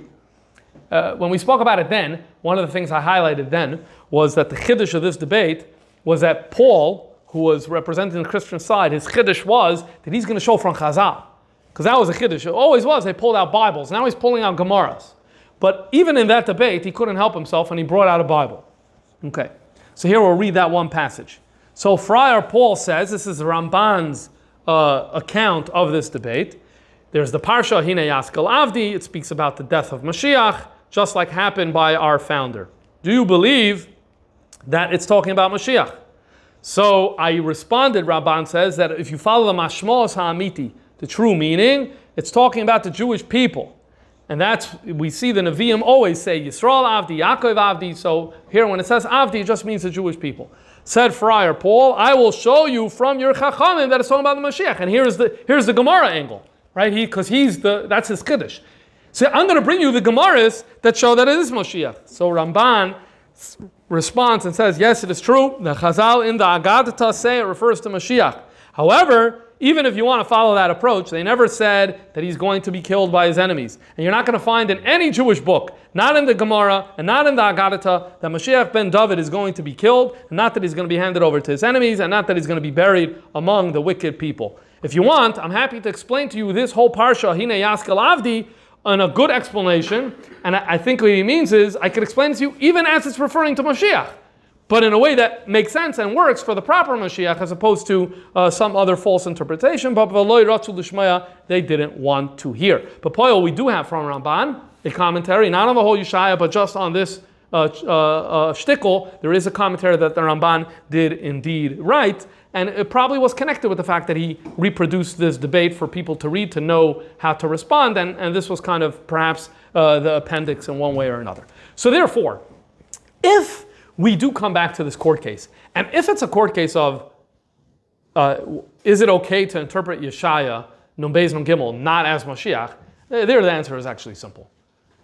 When we spoke about it then, one of the things I highlighted then was that the chiddush of this debate was that Paul, who was representing the Christian side, his chiddush was that he's going to show from Chazal. Because that was a chiddush. It always was. They pulled out Bibles. Now he's pulling out Gemaras. But even in that debate, he couldn't help himself and he brought out a Bible. Okay. So here we'll read that one passage. So Friar Paul says, this is Ramban's account of this debate. There's the Parsha Hine Yaskel Avdi. It speaks about the death of Mashiach, just like happened by our founder. Do you believe that it's talking about Mashiach? So I responded, Ramban says, that if you follow the Mashmos HaAmiti, the true meaning, it's talking about the Jewish people. And we see the Nevi'im always say, Yisrael Avdi, Yaakov Avdi. So here when it says Avdi, it just means the Jewish people. Said Friar Paul, I will show you from your Chachamim that it's talking about the Mashiach. And here's the Gemara angle, right? Because that's his Kiddush. So I'm going to bring you the Gemaras that show that it is Mashiach. So Ramban responds and says, yes, it is true. The Chazal in the Agadata say it refers to Mashiach. However, even if you want to follow that approach, they never said that he's going to be killed by his enemies. And you're not going to find in any Jewish book, not in the Gemara and not in the Agadata, that Mashiach ben David is going to be killed, and not that he's going to be handed over to his enemies, and not that he's going to be buried among the wicked people. If you want, I'm happy to explain to you this whole Parsha, Hine Yaskel Avdi, in a good explanation. And I think what he means is, I could explain it to you even as it's referring to Mashiach, but in a way that makes sense and works for the proper Mashiach as opposed to some other false interpretation. But they didn't want to hear. But Poyel, we do have from Ramban a commentary, not on the whole Yeshaya, but just on this shtickle. There is a commentary that the Ramban did indeed write, and it probably was connected with the fact that he reproduced this debate for people to read, to know how to respond, and this was kind of perhaps the appendix in one way or another. So therefore, if we do come back to this court case, and if it's a court case of, is it okay to interpret Yeshaya, Nun Beis Nun Gimel, not as Mashiach, there the answer is actually simple.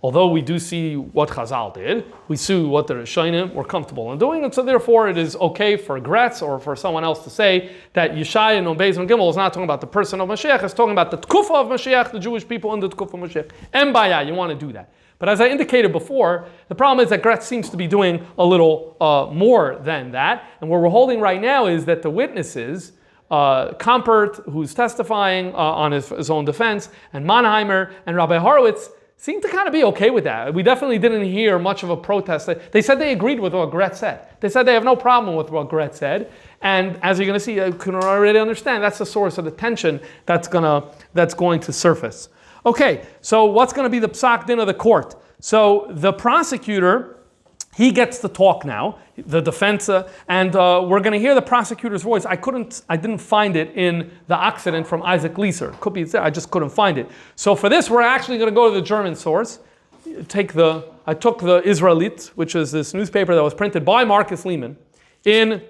Although we do see what Chazal did, we see what the Rishonim were comfortable in doing, and so therefore it is okay for Gretz or for someone else to say that Yeshaya, Nun Beis Nun Gimel is not talking about the person of Mashiach, it's talking about the Tkufa of Mashiach, the Jewish people in the Tkufa of Mashiach. Embaya, you want to do that. But as I indicated before, the problem is that Gretz seems to be doing a little more than that. And what we're holding right now is that the witnesses, Kampert, who's testifying on his own defense, and Mannheimer and Rabbi Horowitz, seem to kind of be okay with that. We definitely didn't hear much of a protest. They said they agreed with what Gretz said. They said they have no problem with what Gretz said. And as you're going to see, you can already understand, that's the source of the tension that's going to surface. Okay, so what's going to be the psak din of the court? So the prosecutor, He gets to talk now, the defense, and we're going to hear the prosecutor's voice. I didn't find it in the accident from Isaac Leeser. Could be there, I just couldn't find it. So for this, we're actually going to go to the German source. I took the Israelite, which is this newspaper that was printed by Marcus Lehmann in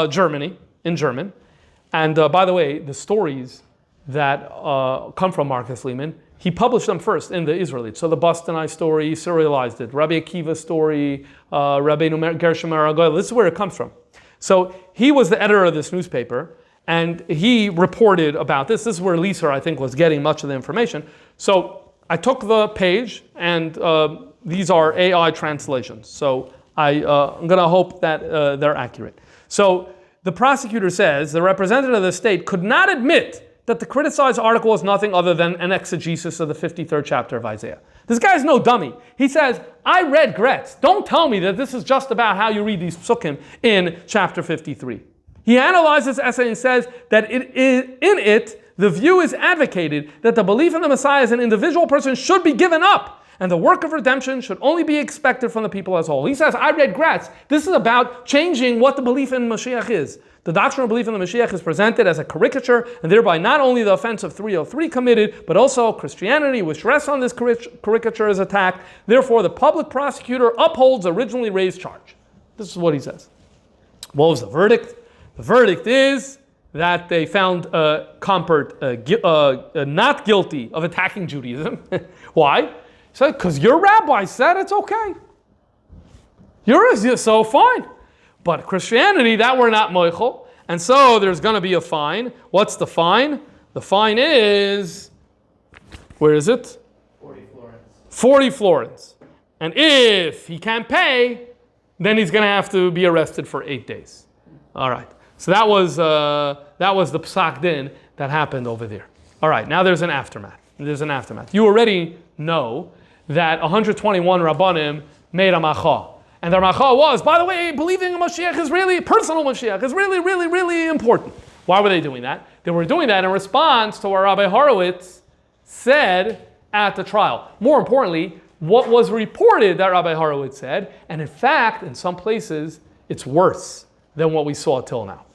Germany, in German. And by the way, the stories that come from Marcus Lehmann, he published them first in the Israelite. So the Bostonite story, he serialized it. Rabbi Akiva's story, Rabbi Gershom Aragoy, this is where it comes from. So he was the editor of this newspaper, and he reported about this. This is where Leeser, I think, was getting much of the information. So I took the page, and these are AI translations. So I'm going to hope that they're accurate. So the prosecutor says, the representative of the state could not admit that the criticized article is nothing other than an exegesis of the 53rd chapter of Isaiah. This guy's no dummy. He says, I read Gretz. Don't tell me that this is just about how you read these psukim in chapter 53. He analyzes the essay and says that in it, the view is advocated that the belief in the Messiah as an individual person should be given up, and the work of redemption should only be expected from the people as a whole. He says, I read Gretz. This is about changing what the belief in Mashiach is. The doctrinal belief in the Mashiach is presented as a caricature, and thereby not only the offense of 303 committed, but also Christianity, which rests on this caricature, is attacked. Therefore, the public prosecutor upholds the originally raised charge. This is what he says. What was the verdict? The verdict is that they found Compert not guilty of attacking Judaism. Why? He said, because your rabbi said it's okay. You're so fine. But Christianity, that we're not moichel, and so there's going to be a fine. What's the fine? The fine is, where is it? 40 florins. 40 florins. And if he can't pay, then he's going to have to be arrested for 8 days. All right. So that was the psak din that happened over there. All right. Now there's an aftermath. You already know that 121 rabbanim made a macha. And their macha was, by the way, believing in Mashiach is really, personal Mashiach is really, really, really important. Why were they doing that? They were doing that in response to what Rabbi Horowitz said at the trial. More importantly, what was reported that Rabbi Horowitz said, and in fact, in some places, it's worse than what we saw till now.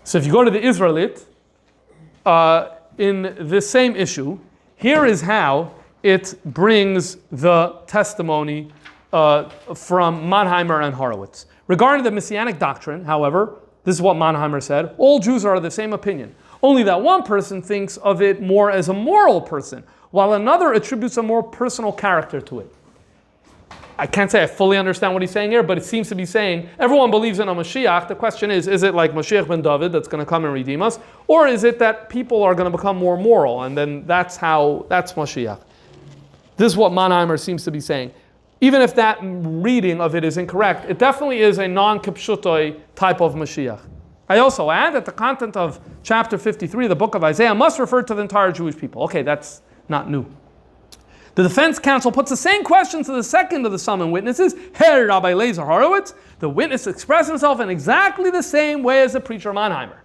So if you go to the Israelite, in this same issue, here is how it brings the testimony from Mannheimer and Horowitz. Regarding the Messianic doctrine, however, this is what Mannheimer said, all Jews are of the same opinion. Only that one person thinks of it more as a moral person, while another attributes a more personal character to it. I can't say I fully understand what he's saying here, but it seems to be saying everyone believes in a Mashiach. The question is it like Mashiach ben David that's going to come and redeem us? Or is it that people are going to become more moral, and then that's Mashiach? This is what Mannheimer seems to be saying. Even if that reading of it is incorrect, it definitely is a non-kipshutoi type of Mashiach. I also add that the content of chapter 53, the book of Isaiah, must refer to the entire Jewish people. Okay, that's not new. The defense counsel puts the same question to the second of the summoned witnesses, Herr Rabbi Eliezer Horowitz. The witness expressed himself in exactly the same way as the preacher Mannheimer.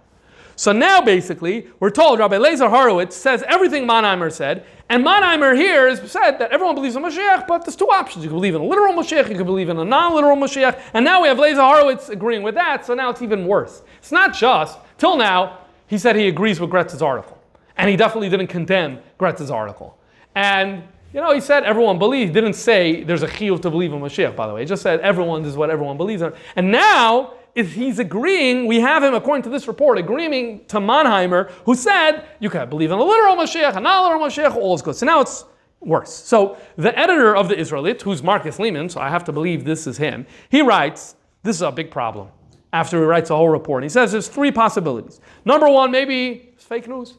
So now basically, we're told Rabbi Eliezer Horowitz says everything Mannheimer said, and Mannheimer here has said that everyone believes in Mashiach, but there's two options. You can believe in a literal Mashiach, you can believe in a non-literal Mashiach, and now we have Eliezer Horowitz agreeing with that, so now it's even worse. It's not just, till now, he said he agrees with Gretz's article, and he definitely didn't condemn Gretz's article. And, he said everyone believes, he didn't say there's a chiyuv to believe in Mashiach, by the way. He just said everyone is what everyone believes in. And now, if he's agreeing, we have him, according to this report, agreeing to Mannheimer, who said, you can believe in a literal Mashiach, a non-literal Mashiach, all is good. So now it's worse. So the editor of the Israelite, who's Marcus Lehmann, so I have to believe this is him, he writes, this is a big problem. After he writes a whole report, he says there's three possibilities. Number one, maybe it's fake news.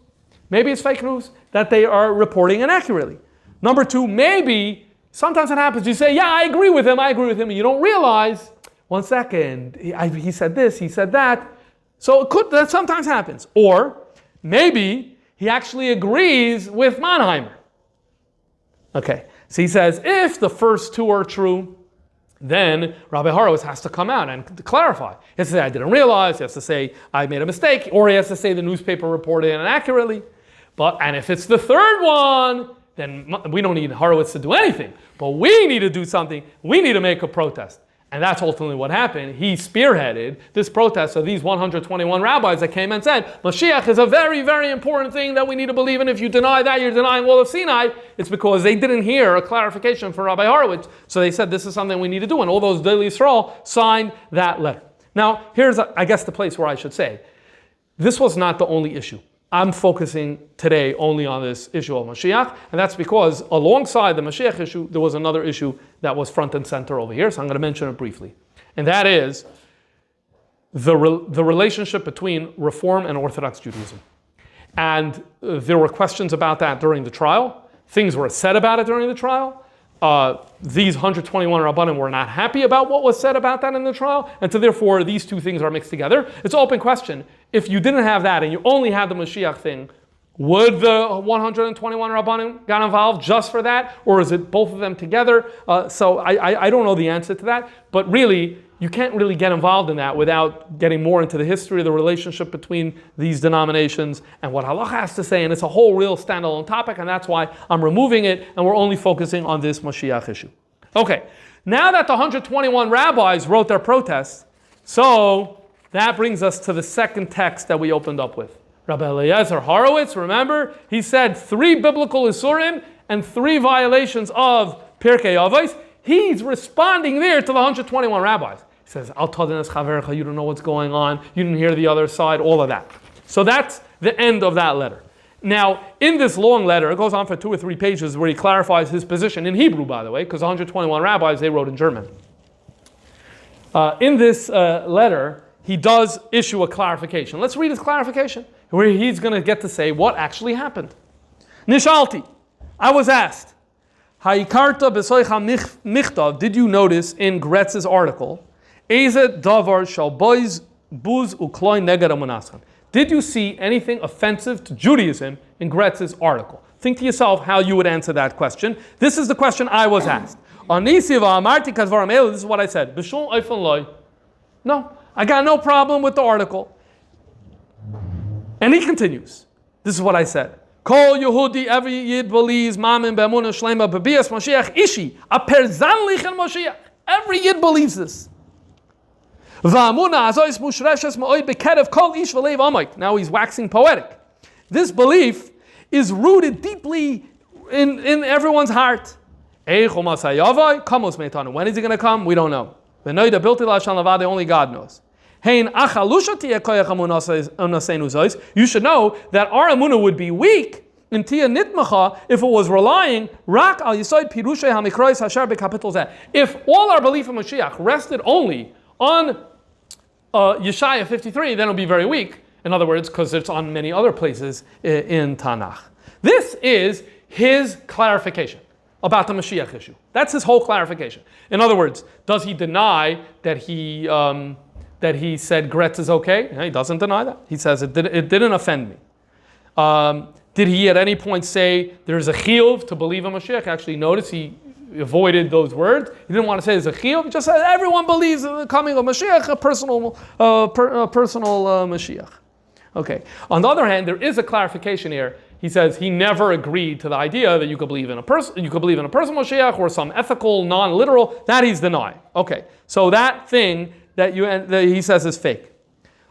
Maybe it's fake news that they are reporting inaccurately. Number two, maybe, sometimes it happens, you say, yeah, I agree with him, and you don't realize, 1 second, he said this, he said that. So that sometimes happens. Or maybe he actually agrees with Mannheimer. Okay, so he says, if the first two are true, then Rabbi Horowitz has to come out and clarify. He has to say, I didn't realize. He has to say, I made a mistake. Or he has to say, the newspaper reported it inaccurately. And if it's the third one, then we don't need Horowitz to do anything. But we need to do something. We need to make a protest. And that's ultimately what happened. He spearheaded this protest of these 121 rabbis that came and said, Mashiach is a very, very important thing that we need to believe in. If you deny that, you're denying all of Sinai. It's because they didn't hear a clarification from Rabbi Horowitz. So they said, this is something we need to do. And all those Daily Yisrael signed that letter. Now, here's, I guess, the place where I should say, this was not the only issue. I'm focusing today only on this issue of Mashiach, and that's because alongside the Mashiach issue, there was another issue that was front and center over here, so I'm going to mention it briefly. And that is the relationship between Reform and Orthodox Judaism. And there were questions about that during the trial. Things were said about it during the trial. These 121 Rabbanim were not happy about what was said about that in the trial, and so therefore these two things are mixed together. It's an open question. If you didn't have that and you only had the Mashiach thing, would the 121 Rabbanim got involved just for that? Or is it both of them together? So I don't know the answer to that, but really, you can't really get involved in that without getting more into the history of the relationship between these denominations and what Halacha has to say, and it's a whole real standalone topic, and that's why I'm removing it, and we're only focusing on this Mashiach issue. Okay, now that the 121 rabbis wrote their protests, so that brings us to the second text that we opened up with. Rabbi Eliezer Horowitz, remember, he said 3 biblical isurim and 3 violations of Pirkei Avos. He's responding there to the 121 rabbis. He says, Al tadin es chavercha, you don't know what's going on, you didn't hear the other side, all of that. So that's the end of that letter. Now, in this long letter, it goes on for 2 or 3 pages where he clarifies his position in Hebrew, by the way, because 121 rabbis, they wrote in German. In this letter, he does issue a clarification. Let's read his clarification, where he's going to get to say what actually happened. Nishalti, I was asked, Haikarta besoicha michtav, did you notice in Gretz's article, Eze davar shal boys buz ukloin neged amunasan? Did you see anything offensive to Judaism in Gretz's article? Think to yourself how you would answer that question. This is the question I was asked. This is what I said. No, I got no problem with the article. And he continues. This is what I said. Kol Yehudi, every Yid believes, Mamin be'emunah shlema bebias Mashiach ishi, a perzanlichen Mashiach. Every Yid believes this. Va'amunah azois mushreshes ma'oid bekerev kol ish v'leiv amoik. Now he's waxing poetic. This belief is rooted deeply in everyone's heart. When is he going to come? We don't know. Only God knows. You should know that our emunah would be weak if it was relying if all our belief in Mashiach rested only on Yeshaya 53, then it would be very weak. In other words, because it's on many other places in Tanakh. This is his clarification about the Mashiach issue. That's his whole clarification. In other words, does he deny that he said Gretz is okay? No, he doesn't deny that. He says it didn't offend me. Did he at any point say there's a chiyuv to believe in Mashiach? Actually, notice he avoided those words. He didn't want to say there's a chiyuv. He just said everyone believes in the coming of Mashiach, a personal Mashiach. Okay. On the other hand, there is a clarification here. He says he never agreed to the idea that you could believe in a person, Mashiach or some ethical, non-literal. That he's denying. Okay. So that thing that he says is fake.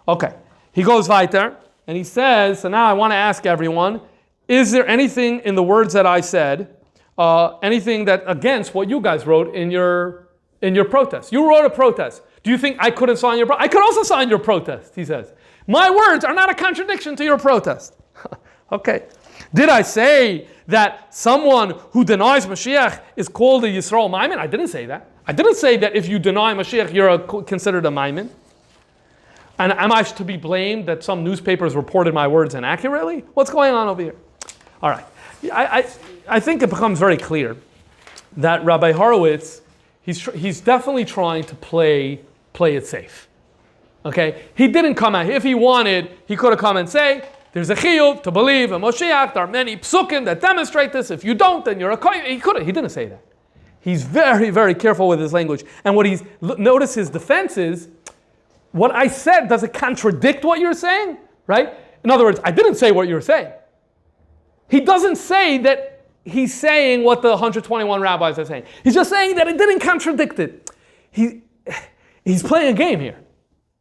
Okay. He goes weiter and he says, so now I want to ask everyone, is there anything in the words that I said, anything that against what you guys wrote in your protest? You wrote a protest. Do you think I couldn't sign your protest? I could also sign your protest, he says. My words are not a contradiction to your protest. Okay. Did I say that someone who denies Mashiach is called a Yisrael Maimin? I didn't say that. I didn't say that if you deny Mashiach, you're considered a Maimin. And am I to be blamed that some newspapers reported my words inaccurately? What's going on over here? All right. I think it becomes very clear that Rabbi Horowitz, he's definitely trying to play it safe. Okay? He didn't come out. If he wanted, he could have come and say, there's a chiyuv to believe in Moshiach. There are many psukim that demonstrate this. If you don't, then you're a kohen. He didn't say that. He's very, very careful with his language. And notice his defense is, what I said, does it contradict what you're saying? Right? In other words, I didn't say what you're saying. He doesn't say that he's saying what the 121 rabbis are saying. He's just saying that it didn't contradict it. He's playing a game here.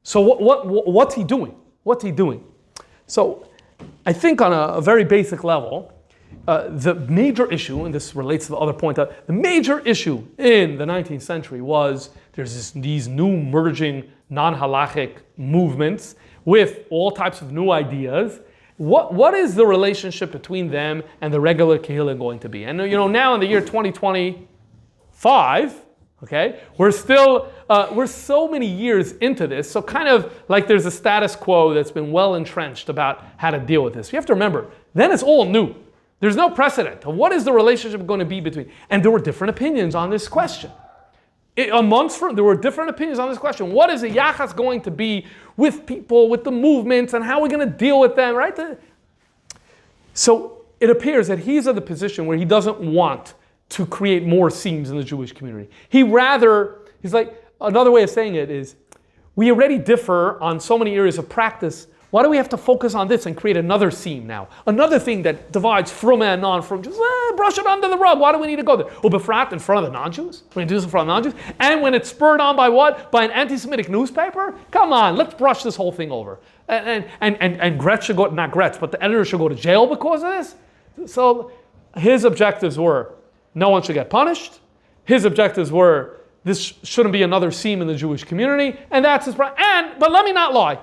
So what's he doing? What's he doing? So I think on a very basic level, the major issue, and this relates to the other point, the major issue in the 19th century was there's these new merging non-halachic movements with all types of new ideas. What is the relationship between them and the regular Kehillah going to be? And now in the year 2025, okay, we're so many years into this, so kind of like there's a status quo that's been well entrenched about how to deal with this. You have to remember, then it's all new. There's no precedent of what is the relationship going to be between, and there were different opinions on this question. There were different opinions on this question. What is a yachas going to be with people, with the movements, and how are we going to deal with them, right? So it appears that he's in the position where he doesn't want to create more seams in the Jewish community. He's like, another way of saying it is, we already differ on so many areas of practice. Why do we have to focus on this and create another seam now? Another thing that divides from and non-from, just brush it under the rug. Why do we need to go there? Befrat in front of the non-Jews? We're going to do this in front of the non-Jews? And when it's spurred on by what? By an antisemitic newspaper? Come on, let's brush this whole thing over. And Gretz should go, not Gretz, but the editor should go to jail because of this? So his objectives were, no one should get punished. His objectives were, this shouldn't be another seam in the Jewish community. And that's his problem. But let me not lie.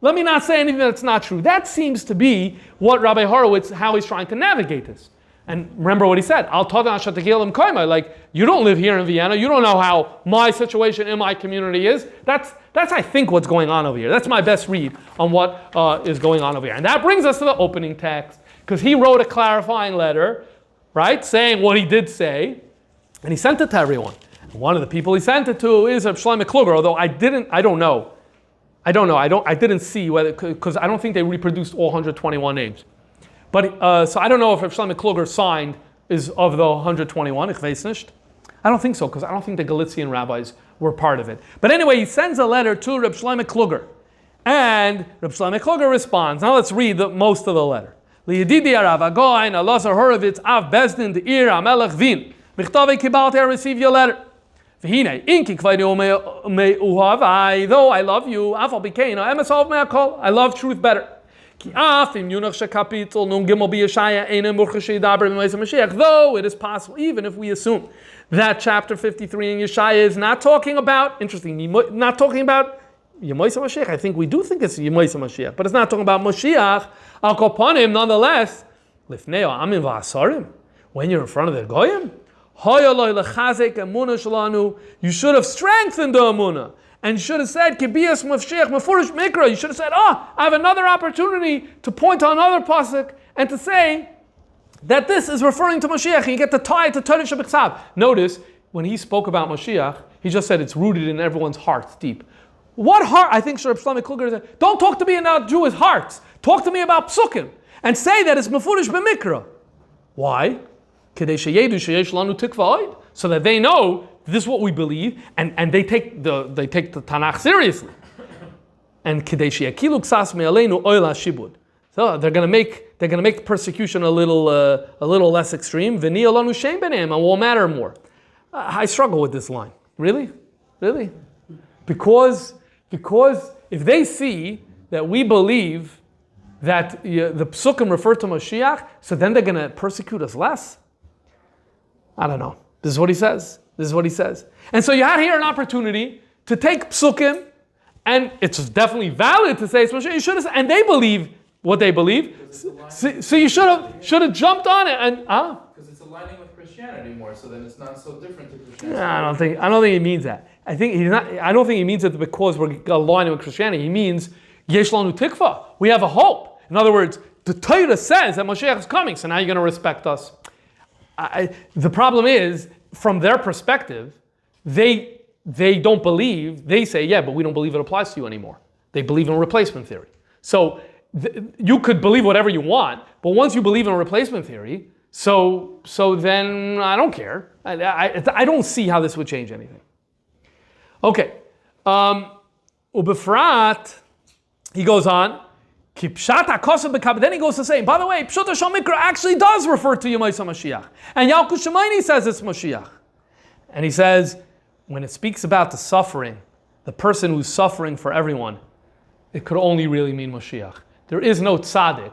Let me not say anything that's not true. That seems to be what Rabbi Horowitz, how he's trying to navigate this. And remember what he said, like, you don't live here in Vienna, you don't know how my situation in my community is. That's I think what's going on over here. That's my best read on what is going on over here. And that brings us to the opening text, because he wrote a clarifying letter, right, saying what he did say, and he sent it to everyone. And one of the people he sent it to is Shlomo Kluger, although I didn't see whether, because I don't think they reproduced all 121 names. But so I don't know if Shlomo Kluger signed is of the 121. Ich weiß nicht. I don't think so, because I don't think the Galician rabbis were part of it. But anyway, he sends a letter to Reb Shlomo Kluger, and Reb Shlomo Kluger responds. Now let's read most of the letter. Liyedidi Arav Agoin Elazar Horovitz Av Bezdin Deir Amelech Vin. Michtave Kibalti, I received your letter. Though I love you, I love truth better. Though it is possible, even if we assume that chapter 53 in Yeshaya is not talking about, not talking about Yemoisa Mashiach. I think we do think it's Yemoisa Mashiach, but it's not talking about Mashiach. Al Kopanim, nonetheless, Lifnei Amin V'Asarim, when you're in front of the Goyim, you should have strengthened the Amunah. And you should have said, Kibiyas Mafshech, Mafurish Mikra. You should have said, I have another opportunity to point to another pasuk and to say that this is referring to Mashiach. And you get to tie it to Torah Shabbat. Notice, when he spoke about Mashiach, he just said it's rooted in everyone's hearts deep. What heart? I think Reb Shlomo Kluger said, don't talk to me about Jewish hearts. Talk to me about psukim. And say that it's Mafurish B'mikra. Why? So that they know this is what we believe, and they take the Tanakh seriously. And so they're going to make the persecution a little less extreme. And will matter more. I struggle with this line. Really, because if they see that we believe that the psukim refer to Mashiach, so then they're going to persecute us less. I don't know. This is what he says. And so you had here an opportunity to take psukim, and it's definitely valid to say it's Mashiach. You should have, and they believe what they believe. So you should have jumped on it and because it's aligning with Christianity more, so then it's not so different to Christianity. I don't think he means that. I don't think he means it because we're aligning with Christianity. He means Yesh lanu tikva. We have a hope. In other words, the Torah says that Mashiach is coming, so now you're going to respect us. The problem is, from their perspective, they don't believe, they say, yeah, but we don't believe it applies to you anymore. They believe in replacement theory. So you could believe whatever you want, but once you believe in replacement theory, so then I don't care. I don't see how this would change anything. Okay. Ubefrat, he goes on, then he goes to say, by the way, Pshuta Shal Mikra actually does refer to Yemaisa Mashiach. And Yalkut Shemaini says it's Mashiach. And he says, when it speaks about the suffering the person who's suffering for everyone, it could only really mean Mashiach. There is no tzaddik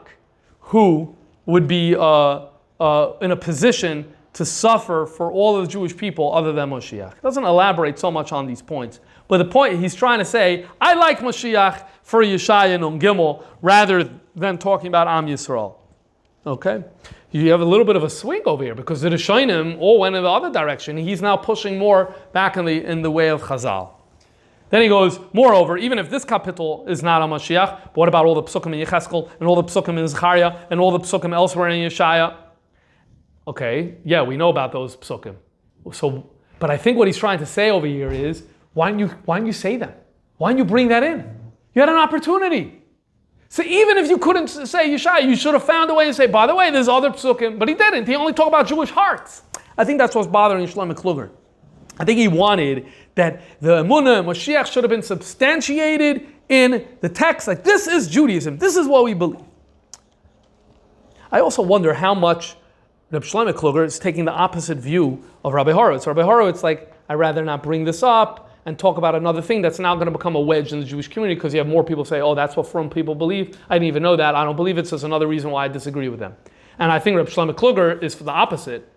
who would be in a position to suffer for all of the Jewish people other than Mashiach. It doesn't elaborate so much on these points. But the point he's trying to say, I like Mashiach for Yeshaya Nun Gimel rather than talking about Am Yisrael. Okay? You have a little bit of a swing over here because the Rishonim all went in the other direction. He's now pushing more back in the way of Chazal. Then he goes, moreover, even if this kapitel is not on Mashiach, but what about all the psukim in Yecheskel and all the psukim in Zechariah and all the psukim elsewhere in Yeshaya? Okay, yeah, we know about those psukim. So, but I think what he's trying to say over here is, why didn't you say that? Why didn't you bring that in? You had an opportunity. So even if you couldn't say Yeshaya, you should have found a way to say, by the way, there's other psukim, but he didn't. He only talked about Jewish hearts. I think that's what's bothering Shlomo Kluger. I think he wanted that the Emunah and Mashiach should have been substantiated in the text. Like, this is Judaism. This is what we believe. I also wonder how much Reb Shlomo Kluger is taking the opposite view of Rabbi Horowitz. Rabbi Horowitz, like, I'd rather not bring this up and talk about another thing that's now going to become a wedge in the Jewish community because you have more people say, oh, that's what frum people believe. I didn't even know that. I don't believe it, so it's another reason why I disagree with them. And I think Reb Shlomo Kluger is for the opposite,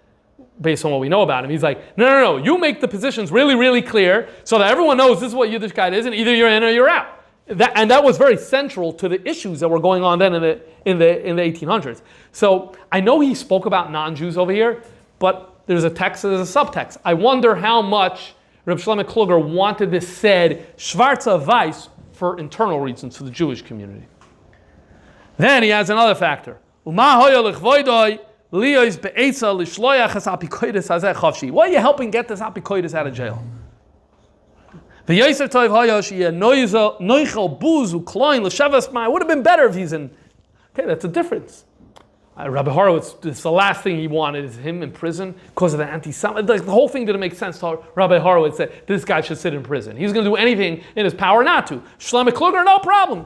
based on what we know about him. He's like, no, you make the positions really, really clear so that everyone knows this is what Yiddishkeit is, and either you're in or you're out. That was very central to the issues that were going on then in the 1800s. So I know he spoke about non-Jews over here, but there's a text, there's a subtext. I wonder how much Reb Shlomo Kluger wanted this said schwarze weiß for internal reasons for the Jewish community. Then he has another factor. Why are you helping get this apikoidis out of jail? It would have been better if he's in. Okay, that's a difference. Rabbi Horowitz, this is the last thing he wanted is him in prison because of the antisemitic. The whole thing didn't make sense to Rabbi Horowitz that this guy should sit in prison. He was going to do anything in his power not to. Shlomo Kluger, no problem.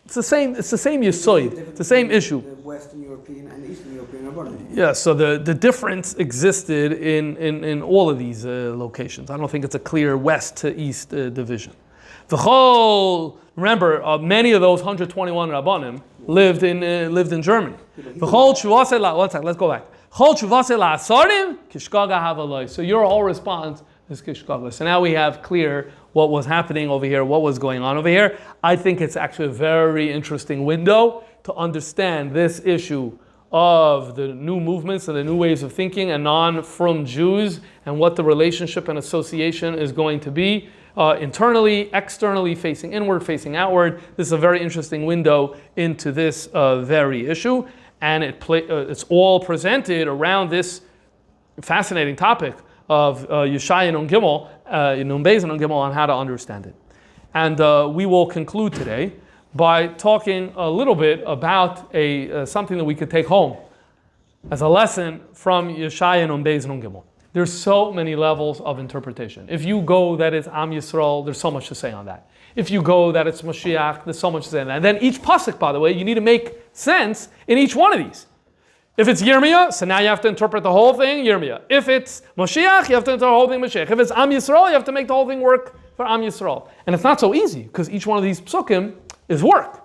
It's the same yisoid. It's the same issue. The Western European and Eastern European are running. Yeah, so the difference existed in all of these locations. I don't think it's a clear west to east division. The whole, remember, many of those 121 Rabbanim lived in Germany. The whole one second, let's go back. So your whole response is kishkaga. So now we have clear what was happening over here, what was going on over here. I think it's actually a very interesting window to understand this issue of the new movements and the new ways of thinking and non-frum Jews and what the relationship and association is going to be internally, externally, facing inward, facing outward. This is a very interesting window into this very issue, and it's all presented around this fascinating topic of Yeshaya Nun Gimel, Nun Beis Nun Gimel, on how to understand it. And we will conclude today by talking a little bit about something that we could take home as a lesson from Yeshaya Nun Beis Nun Gimel. There's so many levels of interpretation. If you go that it's Am Yisrael, there's so much to say on that. If you go that it's Mashiach, there's so much to say on that. And then each pasuk, by the way, you need to make sense in each one of these. If it's Yirmiyah, so now you have to interpret the whole thing, Yirmiyah. If it's Mashiach, you have to interpret the whole thing, Mashiach. If it's Am Yisrael, you have to make the whole thing work for Am Yisrael. And it's not so easy, because each one of these psukim is work.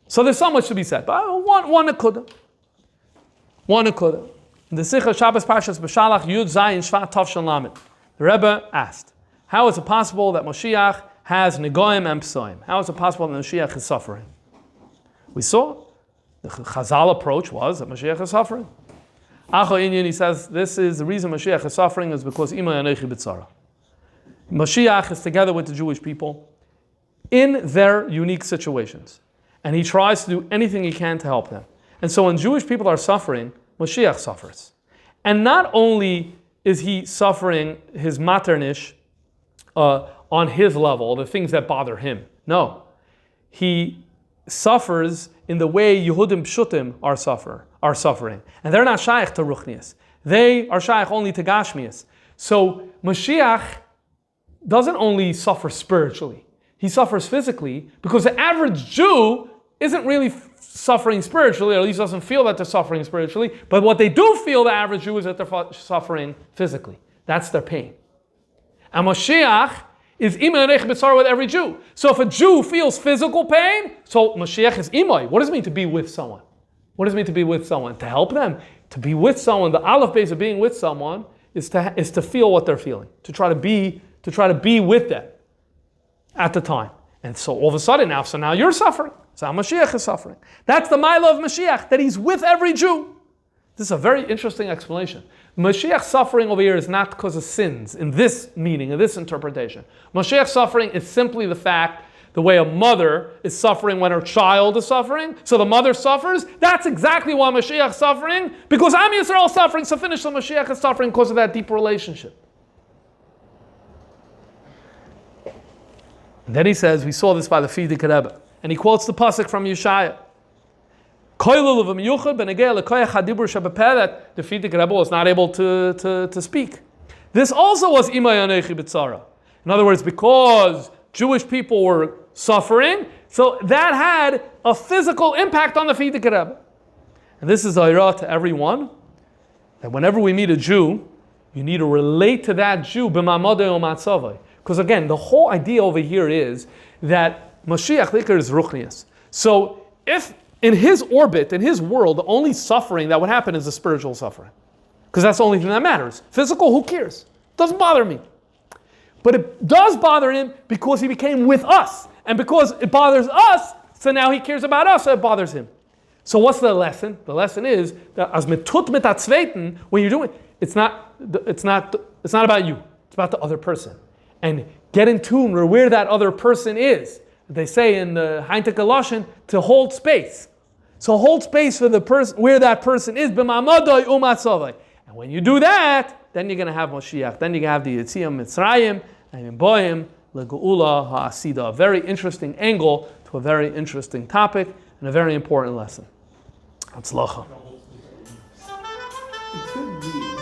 So there's so much to be said. But one nekuda. The Sicha Shabbos Parshas B'Shalach Yud Zayin Shvat Tavshan Lamed. The Rebbe asked, how is it possible that Mashiach has negoim and psoim? How is it possible that Mashiach is suffering? We saw the Chazal approach was that Mashiach is suffering. Acho Inyan, he says, this is the reason Mashiach is suffering is because Ima Yanechi B'Tzara. Mashiach is together with the Jewish people in their unique situations. And he tries to do anything he can to help them. And so when Jewish people are suffering, Mashiach suffers. And not only is he suffering his maternish on his level, the things that bother him. No. He suffers in the way Yehudim Pshutim are suffering. And they're not shaykh to Ruchnias. They are shaykh only to Gashmias. So Mashiach doesn't only suffer spiritually. He suffers physically because the average Jew isn't really suffering spiritually, or at least doesn't feel that they're suffering spiritually. But what they do feel, the average Jew, is that they're suffering physically. That's their pain. And Mashiach is imay anechi b'tzara with every Jew. So if a Jew feels physical pain, so Mashiach is imay. What does it mean to be with someone? What does it mean to be with someone? To help them. To be with someone, the aleph base of being with someone is to feel what they're feeling. To try to be with them at the time. And so all of a sudden now you're suffering. So Mashiach is suffering. That's the mila of Mashiach, that he's with every Jew. This is a very interesting explanation. Mashiach's suffering over here is not because of sins, in this meaning, in this interpretation. Mashiach's suffering is simply the fact, the way a mother is suffering when her child is suffering, so the mother suffers. That's exactly why Mashiach is suffering, because Am Yisrael is suffering, so finish the Mashiach is suffering because of that deep relationship. And then he says, we saw this by the Frierdiker Rebbe, and he quotes the pasuk from Yeshaya. That the Frierdiker Rebbe was not able to speak. This also was imay anechi b'tzara. In other words, because Jewish people were suffering, so that had a physical impact on the Frierdiker Rebbe. And this is ayra to everyone, that whenever we meet a Jew, you need to relate to that Jew b'mamadei u'matzavai. Because again, the whole idea over here is that Mashiach Likar is ruchnius. So if in his orbit, in his world, the only suffering that would happen is the spiritual suffering. Because that's the only thing that matters. Physical, who cares? Doesn't bother me. But it does bother him because he became with us. And because it bothers us, so now he cares about us, so it bothers him. So what's the lesson? The lesson is that as mitut mitatzveiten, when you're doing it's not about you. It's about the other person. And get in tune with where that other person is. They say in the Heintek Lashon to hold space. So hold space for the person where that person is. B'mamadai u'matzavai. And when you do that, then you're going to have Mashiach. Then you're going to have the Yetzias Mitzrayim and Boim leGeula ha'asida. A very interesting angle to a very interesting topic and a very important lesson. Hatzlacha. It could be.